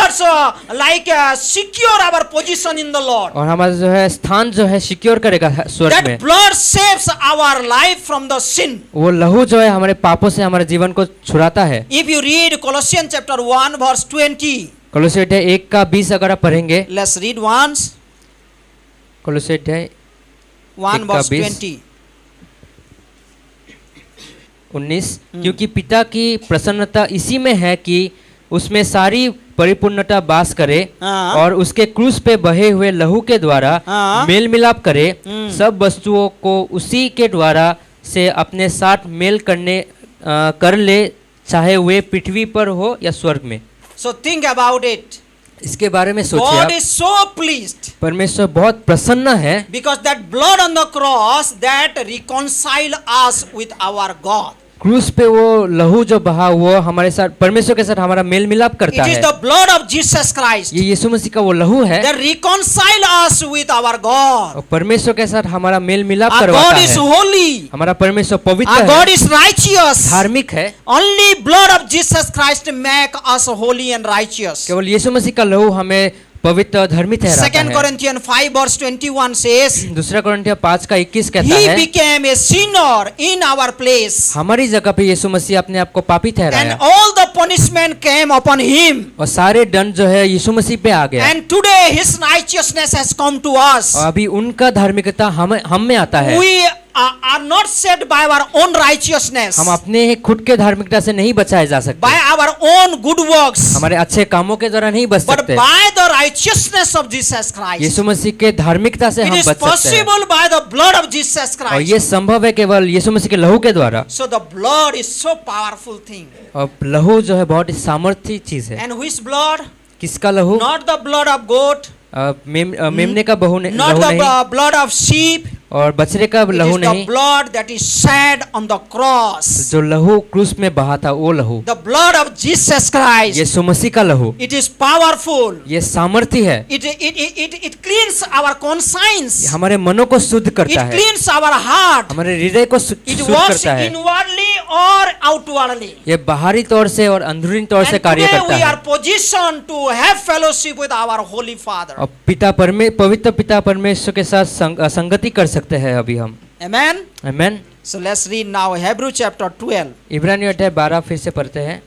like secure our position in the Lord. और हमारा जो है स्थान जो है सिक्योर करेगा स्वर्ग में। That blood saves our life from the sin. वो लहू जो है हमारे पापों से हमारे जीवन को छुड़ाता है। If you read Colossians chapter 1 verse 20, कोलोसी अध्याय 1 का 20 अगर आप पढ़ेंगे, let's read once. कोलोसी अध्याय 1 1 का verse 20, 20. 19, क्योंकि पिता की प्रसन्नता इसी में है कि उसमें सारी परिपूर्णता वास करे हाँ। और उसके क्रूस पे बहे हुए लहू के द्वारा हाँ। मेल मिलाप करे, सब वस्तुओं को उसी के द्वारा से अपने साथ मेल कर ले, चाहे वे पृथ्वी पर हो या स्वर्ग में। So think about it. इसके बारे में सोचिए God आप। is so pleased परमेश्वर बहुत प्रसन्न है because that blood on the cross that reconcile us with our God. क्रूस पे वो लहू जो बहा वो हमारे साथ परमेश्वर के साथ हमारा मेल मिलाप करता It is है। the blood of Jesus Christ ये यीशु मसीह का वो लहू है that reconcile us with our God. और परमेश्वर के साथ हमारा मेल मिलाप Our करवाता God is है। holy. हमारा परमेश्वर पवित्र Our है, God is righteous. धार्मिक है। Only blood of Jesus Christ make us holy and righteous. केवल यीशु मसीह का लहू हमें पवित्र और धर्मी ठहराता 2 है। Corinthians 5 verse 21 says, दूसरा कोरिन्थियों 5 का 21 कहता He है became a sinner in our place, हमारी जगह पे यीशु मसीह अपने आप को पापी and ठहराया all the punishment came upon him. और सारे दंड जो है यीशु मसीह पे आ गया And today his righteousness has come to us. और अभी उनका धार्मिकता हम में आता है। We are not saved by our own righteousness, हम अपने खुद के धार्मिकता से नहीं बचाए जा सकते, by our own good works, हमारे अच्छे कामों के द्वारा नहीं बच but सकते। by the righteousness of Jesus Christ. यीशु मसीह के धार्मिकता से It हम is बच सकते हैं possible by the blood of Jesus और Christ. ये संभव है केवल यीशु मसीह के लहू के द्वारा। So the blood is so powerful thing. और लहू जो है बहुत ही सामर्थ्य चीज है। And which blood? किसका लहू? Not the blood of goat, मेमने का not लहू the नहीं blood of sheep. और बछड़े का It लहू is the नहीं, blood that is shed on the cross. जो लहू क्रूस में बहा था वो लहू The blood of Jesus Christ. यीशु मसीह का लहू। It is powerful. ये सामर्थ्य है, It cleans our conscience. हमारे मनों को शुद्ध It करता है, cleans our heart. हमारे हृदय को It शुद्ध works करता है। inwardly or outwardly. ये बाहरी तौर से और अंदरूनी तौर से And कार्य today करता we है। are positioned to have fellowship with our Holy Father. और पवित्र पिता परमेश्वर के साथ संगति कर सकते हैं अभी हम। Amen. Amen. So let's read now Hebrew chapter 12. इब्रानियों अध्याय 12 फिर से पढ़ते हैं।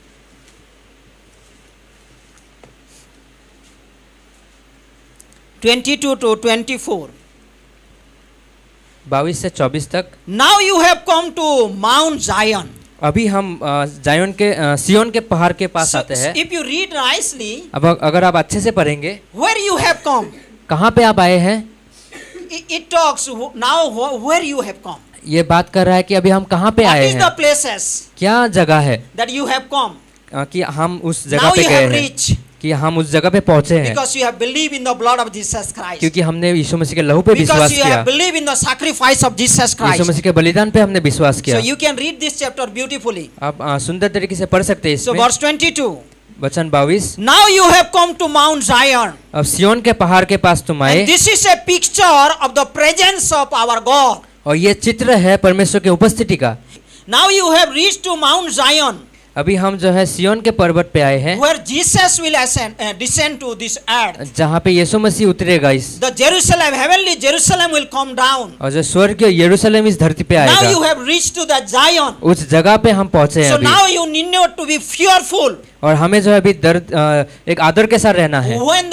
22 to 24. 22 से 24 तक। Now you have come to Mount Zion. अभी हम जायोन के सियोन के पहाड़ के पास So, आते हैं। if you read nicely, अब अगर आप अच्छे से पढ़ेंगे, where you have come, कहाँ पे आप आए हैं? it talks now where you have come. ये बात कर रहा है कि अभी हम कहाँ पे What आए is the हैं, places क्या जगह है that you have come? कि हम उस जगह Now पे you गए have हैं, reached कि हम उस जगह पे पहुंचे हैं because you have believed in the blood of Jesus Christ. क्योंकि हमने यीशु मसीह के लहू पे Because विश्वास you किया, have believed in the sacrifice of Jesus Yeshu Christ. मसीह के बलिदान पे हमने विश्वास So किया। you can read this chapter beautifully. आप सुंदर तरीके से पढ़ सकते हैं So इसमें। verse 22. वचन 22। Now you have come to Mount Zion. अब सियोन के पहाड़ के पास तुम आए And this is a picture of the presence of our God. और ये चित्र है परमेश्वर के उपस्थिति का। Now you have reached to Mount Zion, अभी हम जो है सियोन के पर्वत पे आए हैं, where Jesus will descend to this earth. जहाँ पे यीशु मसीह उतरेगा इस, The Jerusalem, heavenly Jerusalem will come down. और जो स्वर्ग यरूशलेम इस धरती पे Now you आएगा, have reached to that Zion. उस जगह पे हम पहुंचे हैं So अभी। now you need not to be fearful. और हमें जो है अभी एक आदर के साथ रहना है। When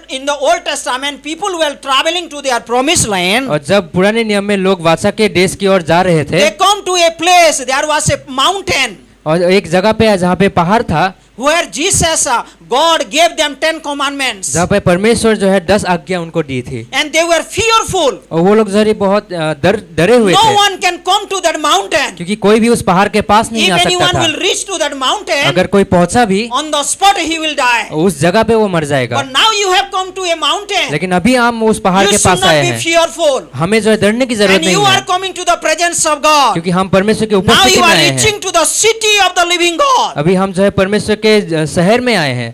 in the Old Testament people were traveling to their promised land, और जब पुराने नियम में लोग वाचा के देश की ओर जा रहे थे, they come to a place, there was a mountain और एक जगह पे जहाँ पे पहाड़ था, where Jesus, God gave them 10 commandments. जहाँ पे परमेश्वर जो है 10 आज्ञा उनको दी थी, And they were fearful. और वो लोग जो है बहुत डरे हुए No थे, one can come to that mountain. क्योंकि कोई भी उस पहाड़ के पास नहीं If आ सकता anyone था। will reach to that mountain, अगर कोई पहुंचा भी, on the spot he will die. उस जगह पे वो मर जाएगा। But now you have come to a mountain. लेकिन अभी हम उस पहाड़ You के should पास not आए be हैं, fearful. हमें जो है डरने की जरूरत And you नहीं are है, coming to the presence of God. क्योंकि हम परमेश्वर के Now उपस्थिति you में are आए हैं। reaching to the city of the living God. अभी हम जो है परमेश्वर के शहर में आए हैं।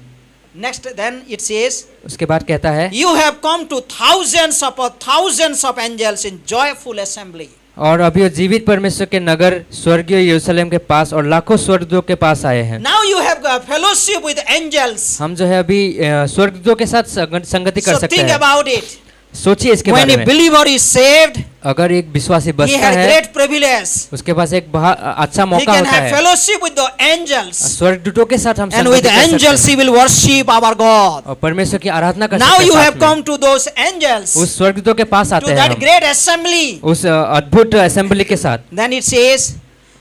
Next, then it says, उसके बाद कहता है, you have come to thousands of angels in joyful assembly. और अभी वो जीवित परमेश्वर के नगर स्वर्गीय यरूशलेम के पास और लाखों स्वर्गदूतों के पास आए हैं। Now you have a fellowship with angels. हम जो है अभी स्वर्गदूतों के साथ संगति कर So सकते think हैं। about it. सोचिए इसके When बारे a में। believer is saved, अगर एक विश्वासी he बचता has है, great privilege. उसके पास एक अच्छा He मौका can होता have है, fellowship with the angels. स्वर्गदूतों के साथ हम And संगति with कर सकते angels हैं he will worship our God. और परमेश्वर की आराधना कर Now सकते you हैं have साथ में। come to those angels, उस स्वर्गदूतों के पास to आते हैं that हम, great assembly. उस अद्भुत असेंबली के साथ। Then it says,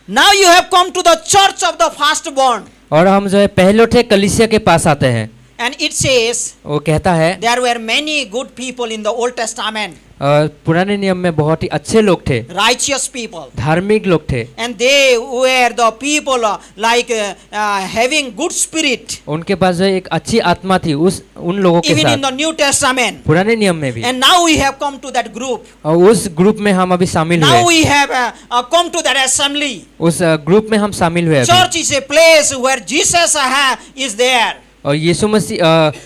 now you have come to the church of the firstborn. और हम जो है पहलोठे कलीसिया के पास आते हैं। And it says, वो कहता है, there were many good people in the Old Testament. पुराने नियम में बहुत ही अच्छे लोग थे, righteous people. धार्मिक लोग थे, And they were the people having good spirit, उनके पास जो है एक अच्छी आत्मा थी उन लोगों के even in साथ, the New Testament. पुराने नियम में भी। And now we have come to that group. और उस ग्रुप में हम अभी शामिल Now हुए, we have come to that assembly. उस ग्रुप में हम शामिल हुए अभी। Church is a place where Jesus is there. और यीशु मसीह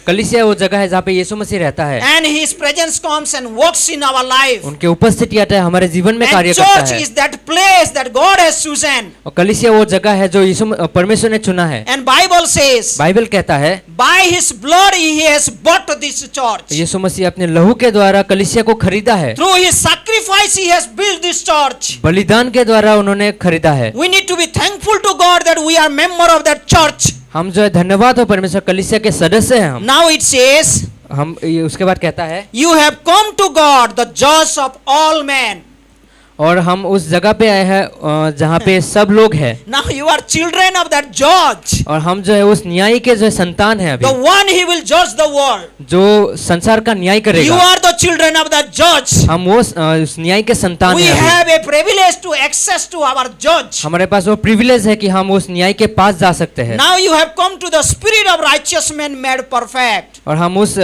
कलीसिया वो जगह है जहाँ पे यीशु मसीह रहता है, And His presence comes and works in our life. उनके उपस्थिति आता है, हमारे जीवन में And कार्य करता church है। is that place that God has chosen. और कलीसिया वो जगह है जो परमेश्वर ने चुना है। And Bible says, बाइबल कहता है by His blood He has bought this church. यीशु मसीह अपने लहू के द्वारा कलीसिया को खरीदा है, Through His sacrifice He has built this church. बलिदान के द्वारा उन्होंने खरीदा है। We need to be thankful to God that we are member of that church. हम जो है धन्यवाद हो परमेश्वर, कलीसिया के सदस्य हैं हम। Now it says, उसके बाद कहता है you have come to God, the judge of all men. और हम उस जगह पे आए हैं जहाँ पे सब लोग हैं, Now you are children of that judge, और हम जो है उस न्यायी के जो है संतान हैं अभी, the one He will judge the world. जो संसार का न्याय You करेगा। are the children of that judge. हम वो उस न्याय के संतान We हैं अभी। have a privilege to access to our judge. हमारे पास वो प्रिविलेज है कि हम उस न्याय के पास जा सकते हैं, Now you have come to the spirit of righteous men made perfect. और हम उस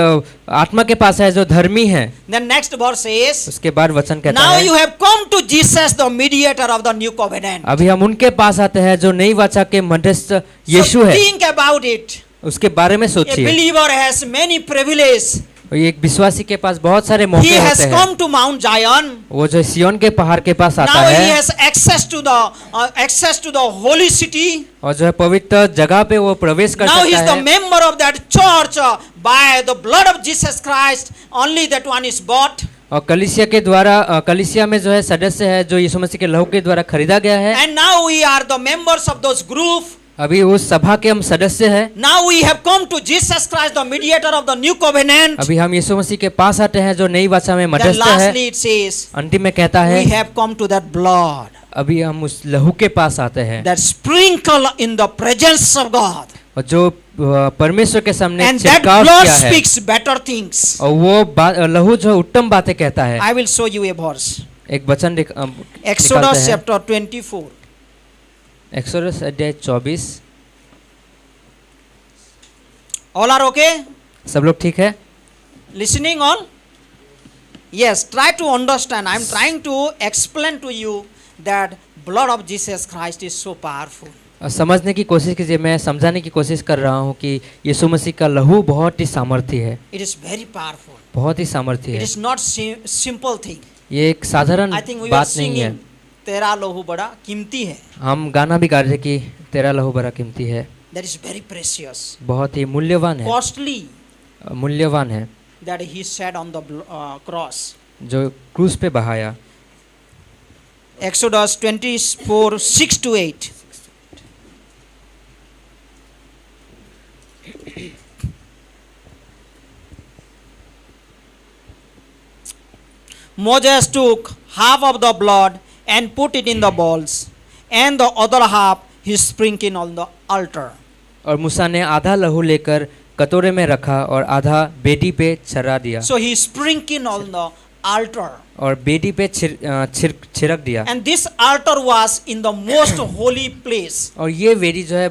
आत्मा के पास है जो धर्मी है। Then next verse is, उसके बाद वचन कहता now you है have come to Jesus, the mediator of the new covenant. अभी हम उनके पास आते हैं जो नई वाचा के मध्यस्थ यीशु So है। think about it. उसके बारे में A सोचिए। believer has many privileges. और एक विश्वासी के पास बहुत सारे He मौके has होते हैं। come to Mount Zion. वो जो सिय्योन के पहाड़ के पास आता Now he है, has access to the holy city. और जो है पवित्र जगह पे वो प्रवेश कर Now he is सकता the है। member of that church by the blood of Jesus Christ. Only that one is bought. और कलीसिया के द्वारा कलीसिया में जो है सदस्य है जो यीशु मसीह के लहू के द्वारा खरीदा गया है। And now we are the members of those group. अभी उस सभा के हम सदस्य हैं। Now we have come to Jesus Christ, the mediator of the new covenant. अभी हम यीशु मसीह के पास आते हैं जो नई वाचा में Then मध्यस्थ है। lastly it says, अंतिम में कहता है we have come to that blood अभी हम उस लहू के पास आते हैं, that sprinkle in the presence of God. और जो परमेश्वर के सामने And that छिड़काव blood किया है, speaks better things. और वो लहू जो उत्तम बातें कहता है। I will show you a verse. एक वचन Exodus chapter 24. एक्सोडस अध्याय 24। All are okay? सब लोग ठीक है? Listening all? Yes, try to understand. I am trying to explain to you that blood of Jesus Christ is so powerful. समझने की कोशिश कीजिए, मैं समझाने की कोशिश कर रहा हूँ कि यीशु मसीह का लहू बहुत ही सामर्थी है, It is very powerful. बहुत ही सामर्थी It है। is not simple thing. ये एक साधारण I think we were बात नहीं है। singing तेरा लहू बड़ा कीमती है. हम गाना भी गा रहे थे कि तेरा लहू बड़ा कीमती है, That is very precious. बहुत ही मूल्यवान है, Costly मूल्यवान है, that he shed on the cross. जो क्रूस पे बहाया। Exodus 24, 6 to 8. Moses took half of the blood and put it in the bowls, and the other half he sprinkled on the altar. और मूसा ने आधा लहू लेकर कटोरे में रखा और आधा बेदी पे छरा दिया, So he sprinkled on the altar. और बेदी पे छिड़क दिया। And this altar was in the most holy place. और ये वेदी जो है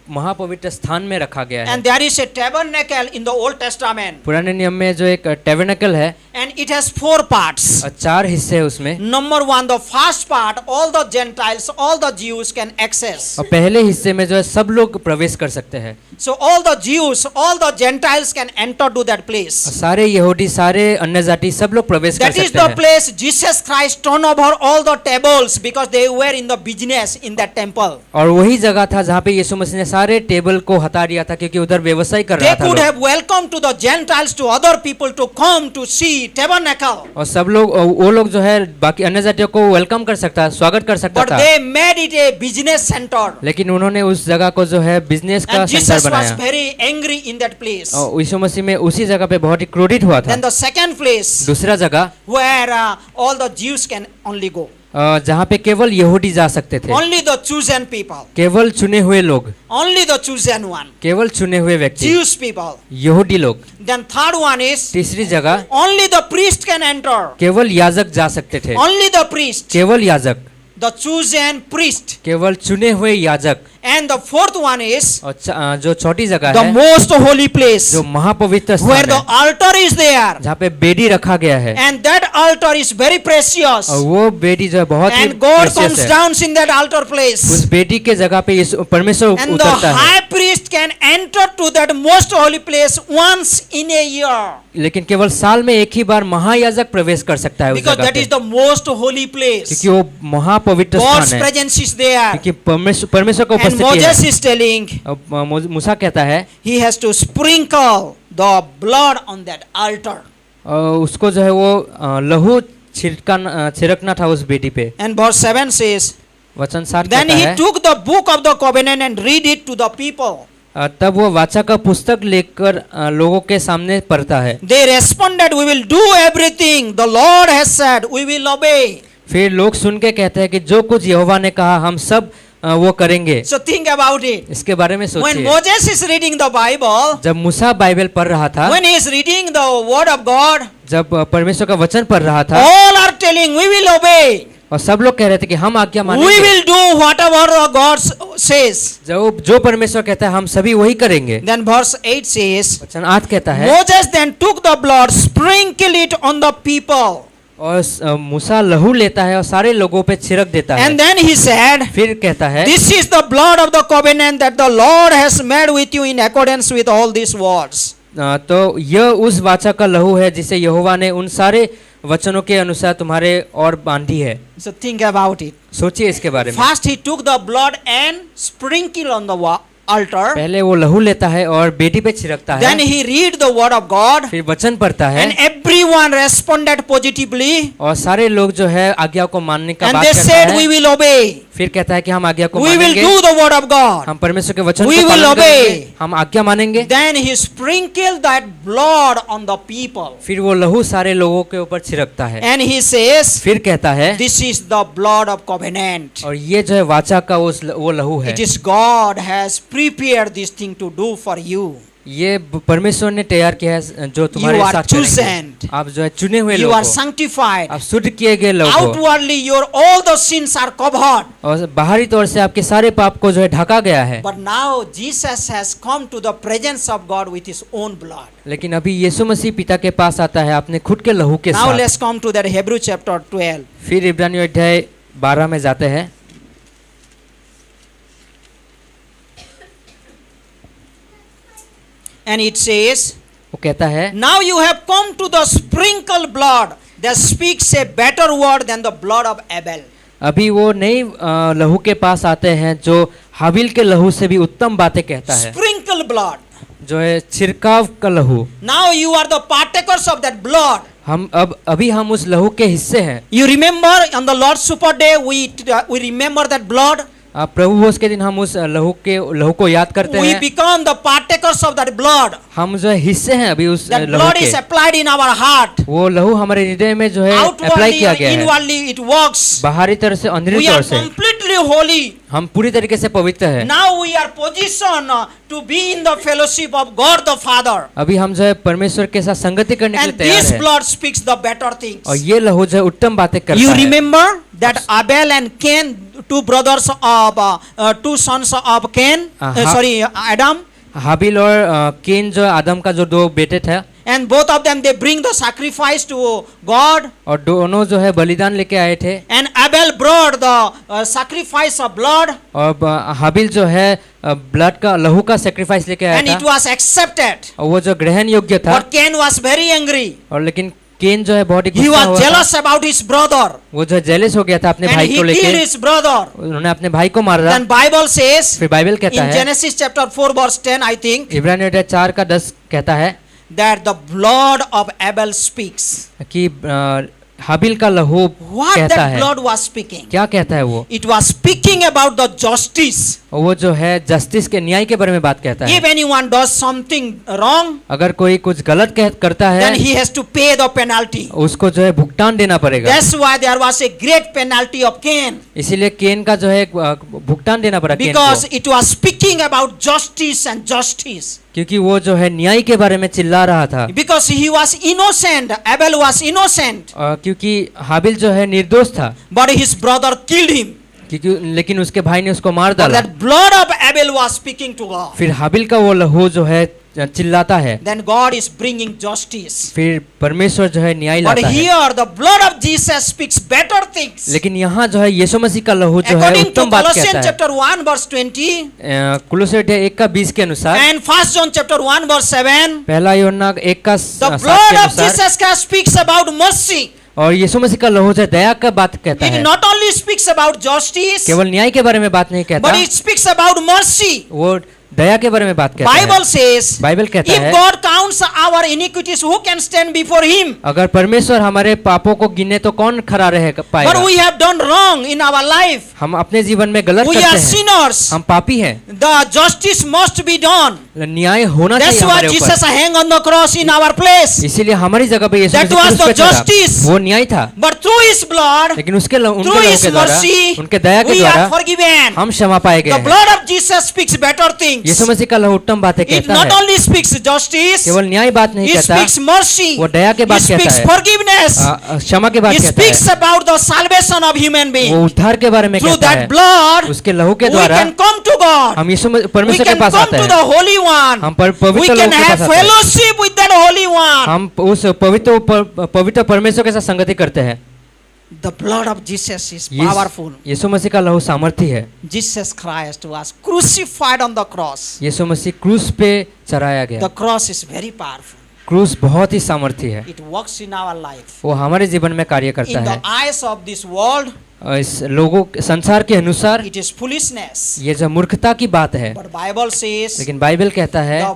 महापवित्र स्थान में रखा गया है। And there is a tabernacle in the Old Testament. पुराने नियम में जो एक टैबरनेकल है, And it has 4 parts. और 4 हिस्से हैं उसमें। Number 1, the first part, all the Gentiles, all the Jews can access. और पहले हिस्से में जो है सब लोग प्रवेश कर सकते हैं। So all the Jews, all the Gentiles can enter to that place. सारे यहूदी, सारे अन्य जाति सब लोग प्रवेश कर That is सकते the हैं। place Jesus Christ turned over all the tables because they were in the business in that temple. और वही जगह था जहाँ पे यीशु मसीह ने सारे टेबल को हटा दिया था, क्योंकि उधर व्यवसाय कर They रहा था could लोग। have welcomed to the Gentiles, to other people to come to see tabernacle. और सब लोग वो लोग जो है बाकी अन्य जातियों को वेलकम कर सकता, स्वागत कर सकता But था, they made it a business center. लेकिन उन्होंने उस जगह को जो है बिजनेस का And सेंटर Jesus was बनाया। very angry in that place. और यीशु मसीह में उसी जगह पे बहुत ही क्रोधित हुआ था। Then the second place दूसरा जगह where all the Jews can only go. जहाँ पे केवल यहूदी जा सकते थे, only the chosen people, केवल चुने हुए लोग, only the chosen one, केवल चुने हुए व्यक्ति, Jewish people. यहूदी लोग। Then third one is तीसरी जगह only the priest can enter, केवल याजक जा सकते थे, only the priest, केवल याजक, the chosen priest. केवल चुने हुए याजक। And the fourth one is और जो छोटी जगह the है, most holy place, जो महापवित्र where स्थान the है, altar is there, जहाँ पे बेदी रखा गया है, and that altar is very precious, और वो बेदी जो है बहुत ही and God precious comes है। down in that altar उस place, बेदी के जगह पे यीशु परमेश्वर and the उतरता है। high priest can enter to that most holy place once in a year, लेकिन केवल साल में एक ही बार महायाजक प्रवेश कर सकता है उस because जगह that पे, is the most holy place. क्योंकि वो महापवित्र God's स्थान है, presence is there, क्योंकि परमेश्वर का and उपस्थिति Moses है। is telling मूसा कहता है he has to sprinkle the blood on that altar. उसको जो है वो लहू छिड़कना था उस बेदी पे। And verse 7 says, वचन 7 then कहता he है, took the book of the covenant and read it to the people. तब वो वाचा का पुस्तक लेकर लोगों के सामने पढ़ता है। They responded, we will do everything the Lord has said, we will obey. फिर लोग सुन के कहते हैं कि जो कुछ यहोवा ने कहा हम सब वो करेंगे। So think about it. इसके बारे में When सोचिए। Moses is reading the Bible, जब मूसा बाइबल पढ़ रहा था, when he is reading the word of God, जब परमेश्वर का वचन पढ़ रहा था, all are telling, we will obey. और सब लोग कह रहे थे कि हम आज्ञा We मानेंगे, will do whatever the God says. जो परमेश्वर कहता है हम सभी वही करेंगे। Then verse 8 says, वचन 8 कहता है, Moses then took the blood, sprinkled it on the people. और मूसा लहू लेता है और सारे लोगों पे छिड़क देता है। And then he said, फिर कहता है, this is the blood of the covenant that the Lord has made with you in accordance with all these words. तो यह उस वाचा का लहू है जिसे यहोवा ने उन सारे वचनों के अनुसार तुम्हारे और बांधी है। So think about it. सोचिए इसके बारे में। First he took the blood and sprinkled on the altar. पहले वो लहू लेता है और बेदी पे छिड़कता Then है, he read the word of God, फिर वचन पढ़ता है, and everyone responded positively, और सारे लोग जो है आज्ञा को मानने का and बात they करता said, we है। will obey. फिर कहता है कि हम आज्ञा को We will मानेंगे, do the word of God. हम परमेश्वर के वचन We को will पालन obey. करेंगे, हम आज्ञा मानेंगे। Then he sprinkled that blood on the people. फिर वो लहू सारे लोगों के ऊपर छिड़कता है, And he says, फिर कहता है, this is the blood of covenant. और ये जो है वाचा का वो लहू है, It is God has prepared this thing to do for you. ये परमेश्वर ने तैयार किया है जो तुम्हारे You are साथ करेंगे। chosen. आप जो है चुने हुए You लोग are हो, sanctified. आप शुद्ध किए गए लोग हो, Outwardly your all the sins are covered. और बाहरी तौर से आपके सारे पाप को जो है ढका गया है। But now Jesus has come to the presence of God with his own blood. लेकिन अभी यीशु मसीह पिता के पास आता है अपने खुद के लहू के Now साथ। let's come to that Hebrew chapter 12. फिर इब्रानियों अध्याय 12 में जाते हैं। And it says, वो कहता है, now you have come to the sprinkled blood that speaks a better word than the blood of Abel. अभी वो नई लहू के पास आते हैं जो हाबिल के लहू से भी उत्तम बातें कहता है, Sprinkled blood. जो है छिड़काव का लहू। Now you are the partakers of that blood. हम अभी हम उस लहू के हिस्से हैं। You remember on the Lord's Supper day we remember that blood. प्रभु भोज के दिन हम उस लहू को याद करते We हैं। become the partakers of that blood. हम जो है हिस्से हैं अभी उस That लहू blood के। is applied in our heart. वो लहू हमारे हृदय में जो है अप्लाई Outwardly किया and गया है, inwardly it works. बाहरी तरह से अंदरूनी We तौर are से completely holy. हम पूरी तरीके से पवित्र हैं। Now we are positioned to be in the fellowship of God the Father. अभी हम जो है परमेश्वर के साथ संगति करने के लिए And तैयार this हैं, blood speaks the better things. और ये लहू जो है उत्तम बातें करता You है। remember that Abel and Cain, two brothers of two sons of Cain, Adam, हाबिल और केन जो आदम का जो दो बेटे थे, and both of them they bring the sacrifice to God, और दोनों जो है बलिदान लेके आए थे, and Abel brought the sacrifice of blood, और हाबिल जो है ब्लड का लहू का सेक्रीफाइस लेके आया and it था, was accepted. और वो जो ग्रहण योग्य था, But Cain was very angry. और लेकिन केन जो है बहुत ही He गुस्सा was हुआ था, jealous about his brother, वो जो जेलस हो गया था अपने and भाई he को killed लेके, his brother. उन्होंने अपने भाई को मारा। Then Bible says फिर बाइबल कहता in है, Genesis chapter 4 verse 10, I think, इब्रानियों अध्याय 4 का 10 कहता है that the blood of Abel speaks. कि हाबिल का लहू What कहता that है, blood was speaking? क्या कहता है वो? It was speaking about the justice. वो जो है जस्टिस के, न्याय के बारे में बात कहता है। If anyone does something wrong, अगर कोई कुछ गलत करता है, then he has to pay the penalty. उसको जो है भुगतान देना पड़ेगा। That's why there was a great penalty of Cain, इसीलिए केन का जो है भुगतान देना पड़ा केन because को, it was speaking about justice and justice. क्योंकि वो जो है न्याय के बारे में चिल्ला रहा था। Because he was innocent, Abel was innocent, क्योंकि हाबिल जो है निर्दोष था, but his brother killed him. क्योंकि लेकिन उसके भाई ने उसको मार But डाला। that blood of Abel was speaking to God. फिर हाबिल का वो लहू जो है चिल्लाता है, Then God is bringing justice. फिर परमेश्वर जो है न्याय But लाता है। here the blood of Jesus speaks better things. लेकिन यहाँ जो है यीशु मसीह का लहू जो है According to उत्तम बात Colossians कहता है। chapter 1 verse 20 कुलोसे 1:20 के अनुसार, and 1 John chapter 1 verse 7, पहला यूहन्ना 1:7 the के blood of अनुसार, Jesus Christ speaks about mercy. और यीशु मसीह का लहू जो है दया का बात कहता It है। not only speaks about justice, केवल न्याय के बारे में बात नहीं कहता, but it speaks about mercy. वो दया के बारे में बात कहता है। Bible says, बाइबल कहता if है, God counts our iniquities, who can stand before Him? अगर परमेश्वर हमारे पापों को गिने तो कौन खड़ा रह But पाएगा? we have done wrong in our life. हम अपने जीवन में गलत We करते are हैं, sinners. हम पापी हैं, The justice must be done. न्याय होना That's चाहिए why हमारे Jesus ऊपर। hung on the cross in our place. इसीलिए हमारी जगह पे यीशु That मसीह was क्रूस पे the चढ़ा। justice. वो न्याय था, But through His blood, लेकिन उनके through लहू His के द्वारा, mercy, उनके दया के we are द्वारा forgiven. हम क्षमा पाए गए The हैं। blood of Jesus speaks better things. यीशु मसीह का लहू उत्तम बातें It कहता not है, only speaks justice, केवल न्याय बात नहीं it कहता, speaks mercy, वो दया के it बात कहता speaks है, forgiveness, क्षमा के बात it कहता speaks है, about the salvation of human वो being. उद्धार के बारे में Through कहता that है। blood, उसके लहू के we द्वारा can come to God. हम यीशु We परमेश्वर के can पास come आते to हैं, the Holy One. हम We पवित्र can लोगों के have पास आते हैं, fellowship with that Holy One. हम उस पवित्र परमेश्वर के साथ संगति करते हैं। The blood of Jesus is powerful. यीशु मसीह का लहू सामर्थी है। Jesus Christ was crucified on the cross. यीशु मसीह क्रूस पे चढ़ाया गया। The cross is very powerful. क्रूस बहुत ही सामर्थी है, It works in our life. वो हमारे जीवन में कार्य करता In है। the eyes of this world, और इस लोगों संसार के अनुसार it is foolishness. ये जो मूर्खता की बात है, But Bible says लेकिन बाइबल कहता है, the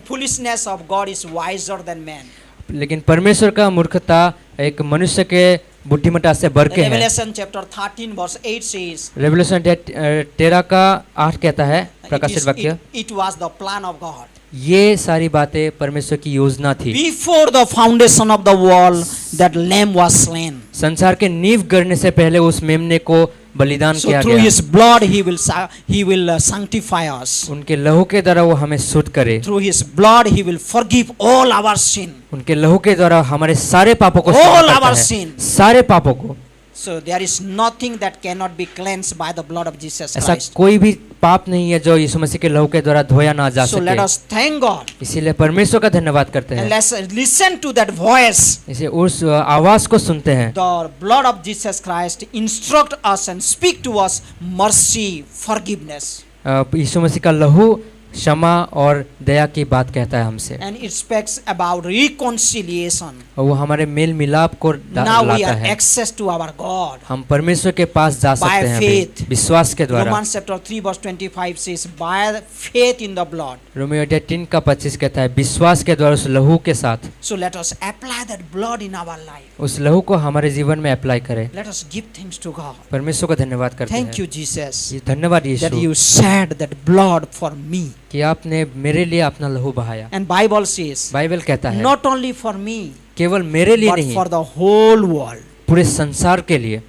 foolishness of God is wiser than man. लेकिन परमेश्वर का मूर्खता एक मनुष्य के बुद्धिमत्ता से बढ़ के है। Revelation chapter 13 verse 8 says, revolution 13 का 8 कहता है, प्रकाशित वाक्य, it was the plan of God. ये सारी बातें परमेश्वर की योजना थी। Before the foundation of the world, that lamb was slain. संसार के नींव गड़ने से पहले उस मेमने को बलिदान So किया through गया। His blood, He will sanctify us. उनके लहू के द्वारा वो हमें शुद्ध करे, Through His blood, He will forgive all our sin. उनके लहू के द्वारा हमारे सारे पापों को All क्षमा करता our है, sin. सारे पापों को। So there is nothing that cannot be cleansed by the blood of Jesus ऐसा Christ. कोई भी पाप नहीं है जो यीशु मसीह के लहू के द्वारा धोया ना जा So let सके। us thank God इसीलिए परमेश्वर का धन्यवाद करते and हैं, let's listen to that voice. इसे उस आवाज को सुनते हैं। The blood of Jesus Christ instruct us and speak to us mercy, forgiveness. यीशु मसीह का लहू क्षमा और दया की बात कहता है हमसे, And it speaks about reconciliation. और वो हमारे मेल मिलाप को Now we लाता have है। access to our God. हम परमेश्वर के पास जा सकते हैं faith. अभी, विश्वास के द्वारा। Romans chapter 3 verse 25 says, by faith in the blood. Romeo 3:25 कहता है, विश्वास के द्वारा उस लहू के साथ। So let us apply that blood in our life. उस लहू को हमारे जीवन में अप्लाई करें। Let us give thanks to God. परमेश्वर का धन्यवाद करते Thank हैं। you, Jesus, ये धन्यवाद that Yeshu you shed that blood for me. कि आपने मेरे लिए अपना लहू बहाया। And Bible says, बाइबल कहता है, not only for me, केवल मेरे लिए but नहीं, for the whole world. पूरे संसार के लिए,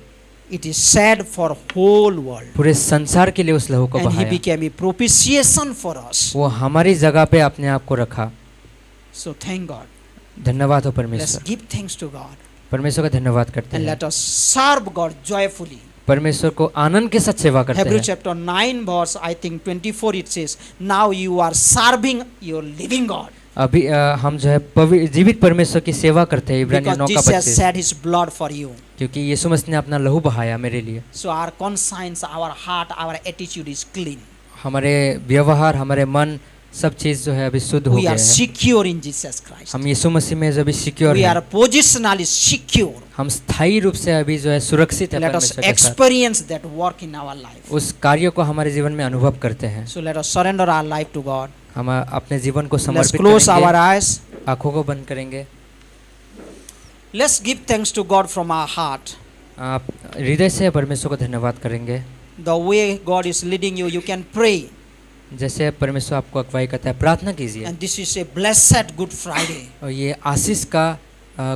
It is shed for whole world. पूरे संसार के लिए उस लहू को And He बहाया। became a propitiation for us. वो हमारी जगह पे अपने आप को रखा। So thank God. धन्यवाद हो Let's परमेश्वर। give thanks to God. परमेश्वर का धन्यवाद करते And हैं, let us serve God joyfully. परमेश्वर को आनंद के साथ सेवा करते Hebrew हैं। chapter 9 verse I think 24 it says, now you are serving your living God. अभी हम जो है जीवित परमेश्वर की सेवा करते हैं, इब्रानियों Because 9:25, Jesus shed His blood for you. क्योंकि यीशु मसीह ने अपना लहू बहाया मेरे लिए। So our conscience, our heart, our attitude is clean. हमारे व्यवहार, हमारे मन, सब चीज जो है अभी शुद्ध हो We गए are हैं। secure in Jesus Christ. हम यीशु मसीह में जो अभी सिक्योर We हैं, are positionally secure. हम स्थायी रूप से अभी जो है सुरक्षित है Let us परमेश्वर के साथ। experience that work in our life. उस कार्य को हमारे जीवन में अनुभव करते हैं। So let us surrender our life to God. हम अपने जीवन को Let's समर्पित close our करेंगे, eyes. आंखों को बंद करेंगे। Let's give thanks to God from our heart. आप हृदय से परमेश्वर को धन्यवाद करेंगे। The way God is leading you, you can pray. जैसे परमेश्वर आपको अगुवाई करता है, प्रार्थना कीजिए। And this is a blessed Good Friday और ये आशीष का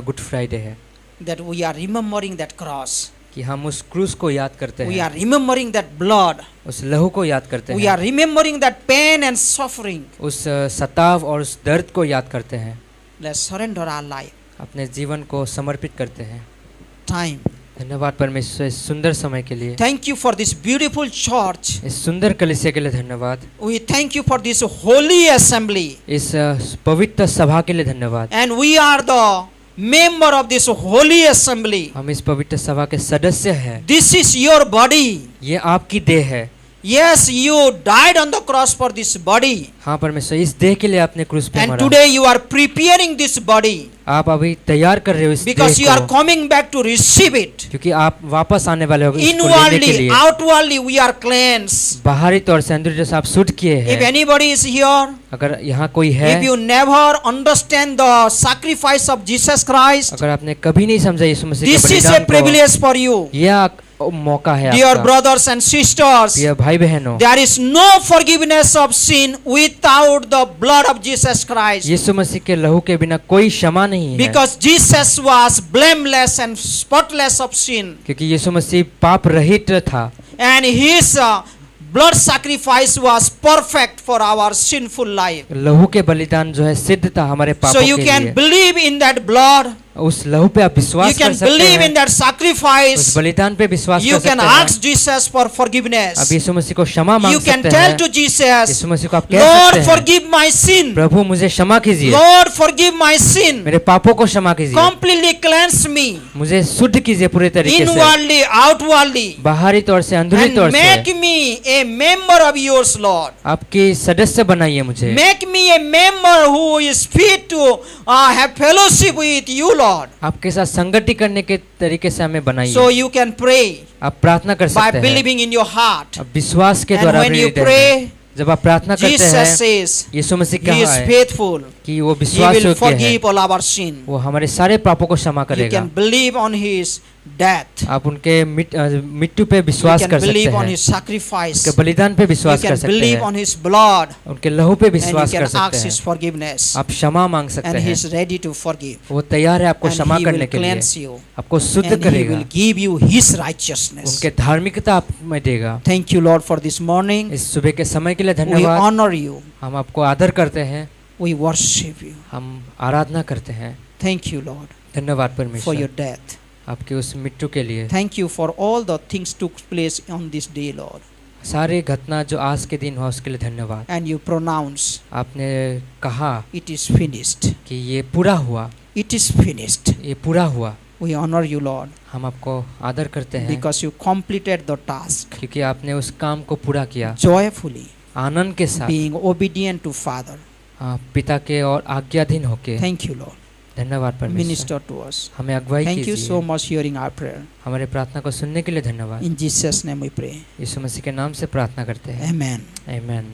गुड फ्राइडे है that we are remembering that cross. कि हम उस क्रूस को याद करते We हैं, are remembering that blood. उस लहू को याद करते We हैं, are remembering that pain and suffering. उस सताव और उस दर्द को याद करते हैं, Let's surrender our life. अपने जीवन को समर्पित करते हैं। Time. धन्यवाद परमेश्वर इस सुंदर समय के लिए, Thank you for this beautiful church. इस सुंदर कलीसिया के लिए धन्यवाद, We thank you for this holy assembly. इस पवित्र सभा के लिए धन्यवाद। And we are the member of this holy assembly. हम इस पवित्र सभा के सदस्य हैं। This is your body. ये आपकी देह है। Yes, you died on the cross for this body. हाँ परमेश्वर, इस देह के लिए आपने क्रूस पे And मरा। today you are preparing this body आप अभी तैयार कर रहे हो इस because you देह are को, coming back to receive it. क्योंकि आप वापस आने वाले हो इसको लेने के Inwardly, लिए। outwardly, we are cleansed. बाहरी तौर से अंदर जैसे आप शुद्ध किए If हैं। anybody is here, अगर यहाँ कोई है, if you never understand the sacrifice of Jesus Christ, अगर आपने कभी नहीं समझा यीशु मसीह के this is a बलिदान को, privilege for you. यह मौका है Dear आपका। brothers and sisters, प्रिय भाई बहनों, there is no forgiveness of sin without the blood of Jesus Christ. यीशु मसीह के लहू के बिना कोई क्षमा नहीं है, Because Jesus was blameless and spotless of sin. क्योंकि यीशु मसीह पाप रहित था And his blood sacrifice was perfect for our sinful life. लहू के बलिदान जो है सिद्ध था हमारे So पापों you के can लिए। believe in that blood. उस लहू पे आप You विश्वास कर can सकते believe in हैं, that उस sacrifice. बलिदान पे विश्वास You कर can सकते हैं। ask Jesus for अब forgiveness. यीशु मसीह को क्षमा मांग You can सकते tell हैं। to Jesus, यीशु मसीह को आप कह Lord, सकते हैं, forgive my sin. प्रभु मुझे क्षमा कीजिए, Lord, forgive my sin. मेरे पापों को क्षमा कीजिए, Completely cleanse me. मुझे शुद्ध कीजिए पूरे तरीके से, Inwardly, outwardly. बाहरी तौर से अंदरूनी And तौर से। make me a member of yours, Lord. आपकी सदस्य बनाइए मुझे, Make me a member who is fit to have fellowship with you, Lord. आपके साथ संगति करने के तरीके से हमें So बनाइए। you can pray आप प्रार्थना कर by सकते हैं, believing in your heart. अब विश्वास के And द्वारा when अपने you हृदय में। pray, जब आप प्रार्थना करते Jesus हैं, says यीशु मसीह He कहा is है faithful. कि वो He विश्वास will योग्य है, forgive all our sin. वो हमारे सारे पापों को क्षमा You करेगा। can believe on His death. आप उनके मृत्यु पे You विश्वास can कर सकते believe on हैं, His sacrifice. उनके बलिदान पे You विश्वास कर can सकते believe हैं, on His blood. उनके लहू पे And you विश्वास can कर ask सकते His हैं, forgiveness. आप क्षमा मांग सकते And He हैं, is ready to forgive. वो तैयार है आपको And क्षमा He करने will के लिए, cleanse you. आपको शुद्ध And He करेगा, will give you His righteousness. उनके धार्मिकता आप में देगा। Thank you, Lord, for this morning. इस सुबह के समय के लिए We धन्यवाद। honor you. हम आपको आदर करते हैं, We worship you. हम आराधना करते हैं। Thank you, Lord, धन्यवाद for परमेश्वर, your death. आपके उस मृत्यु के लिए। Thank you for all the things took place on this day, Lord. सारे घटना जो आज के दिन हुआ उसके लिए धन्यवाद। And you pronounce आपने कहा it is finished. कि ये पूरा हुआ, It is finished. ये पूरा हुआ। We honor you, Lord, हम आपको आदर करते हैं because you completed the task क्योंकि आपने उस काम को पूरा किया joyfully, आनंद के साथ, being obedient to Father. पिता के और आज्ञाधीन होके। Thank you, Lord. धन्यवाद परमेश्वर, Minister to us. हमें अगुवाई Thank you कीजिए। so much hearing our prayer. हमारे प्रार्थना को सुनने के लिए धन्यवाद। In Jesus' name we pray. यीशु मसीह के नाम से प्रार्थना करते हैं, Amen. आमीन।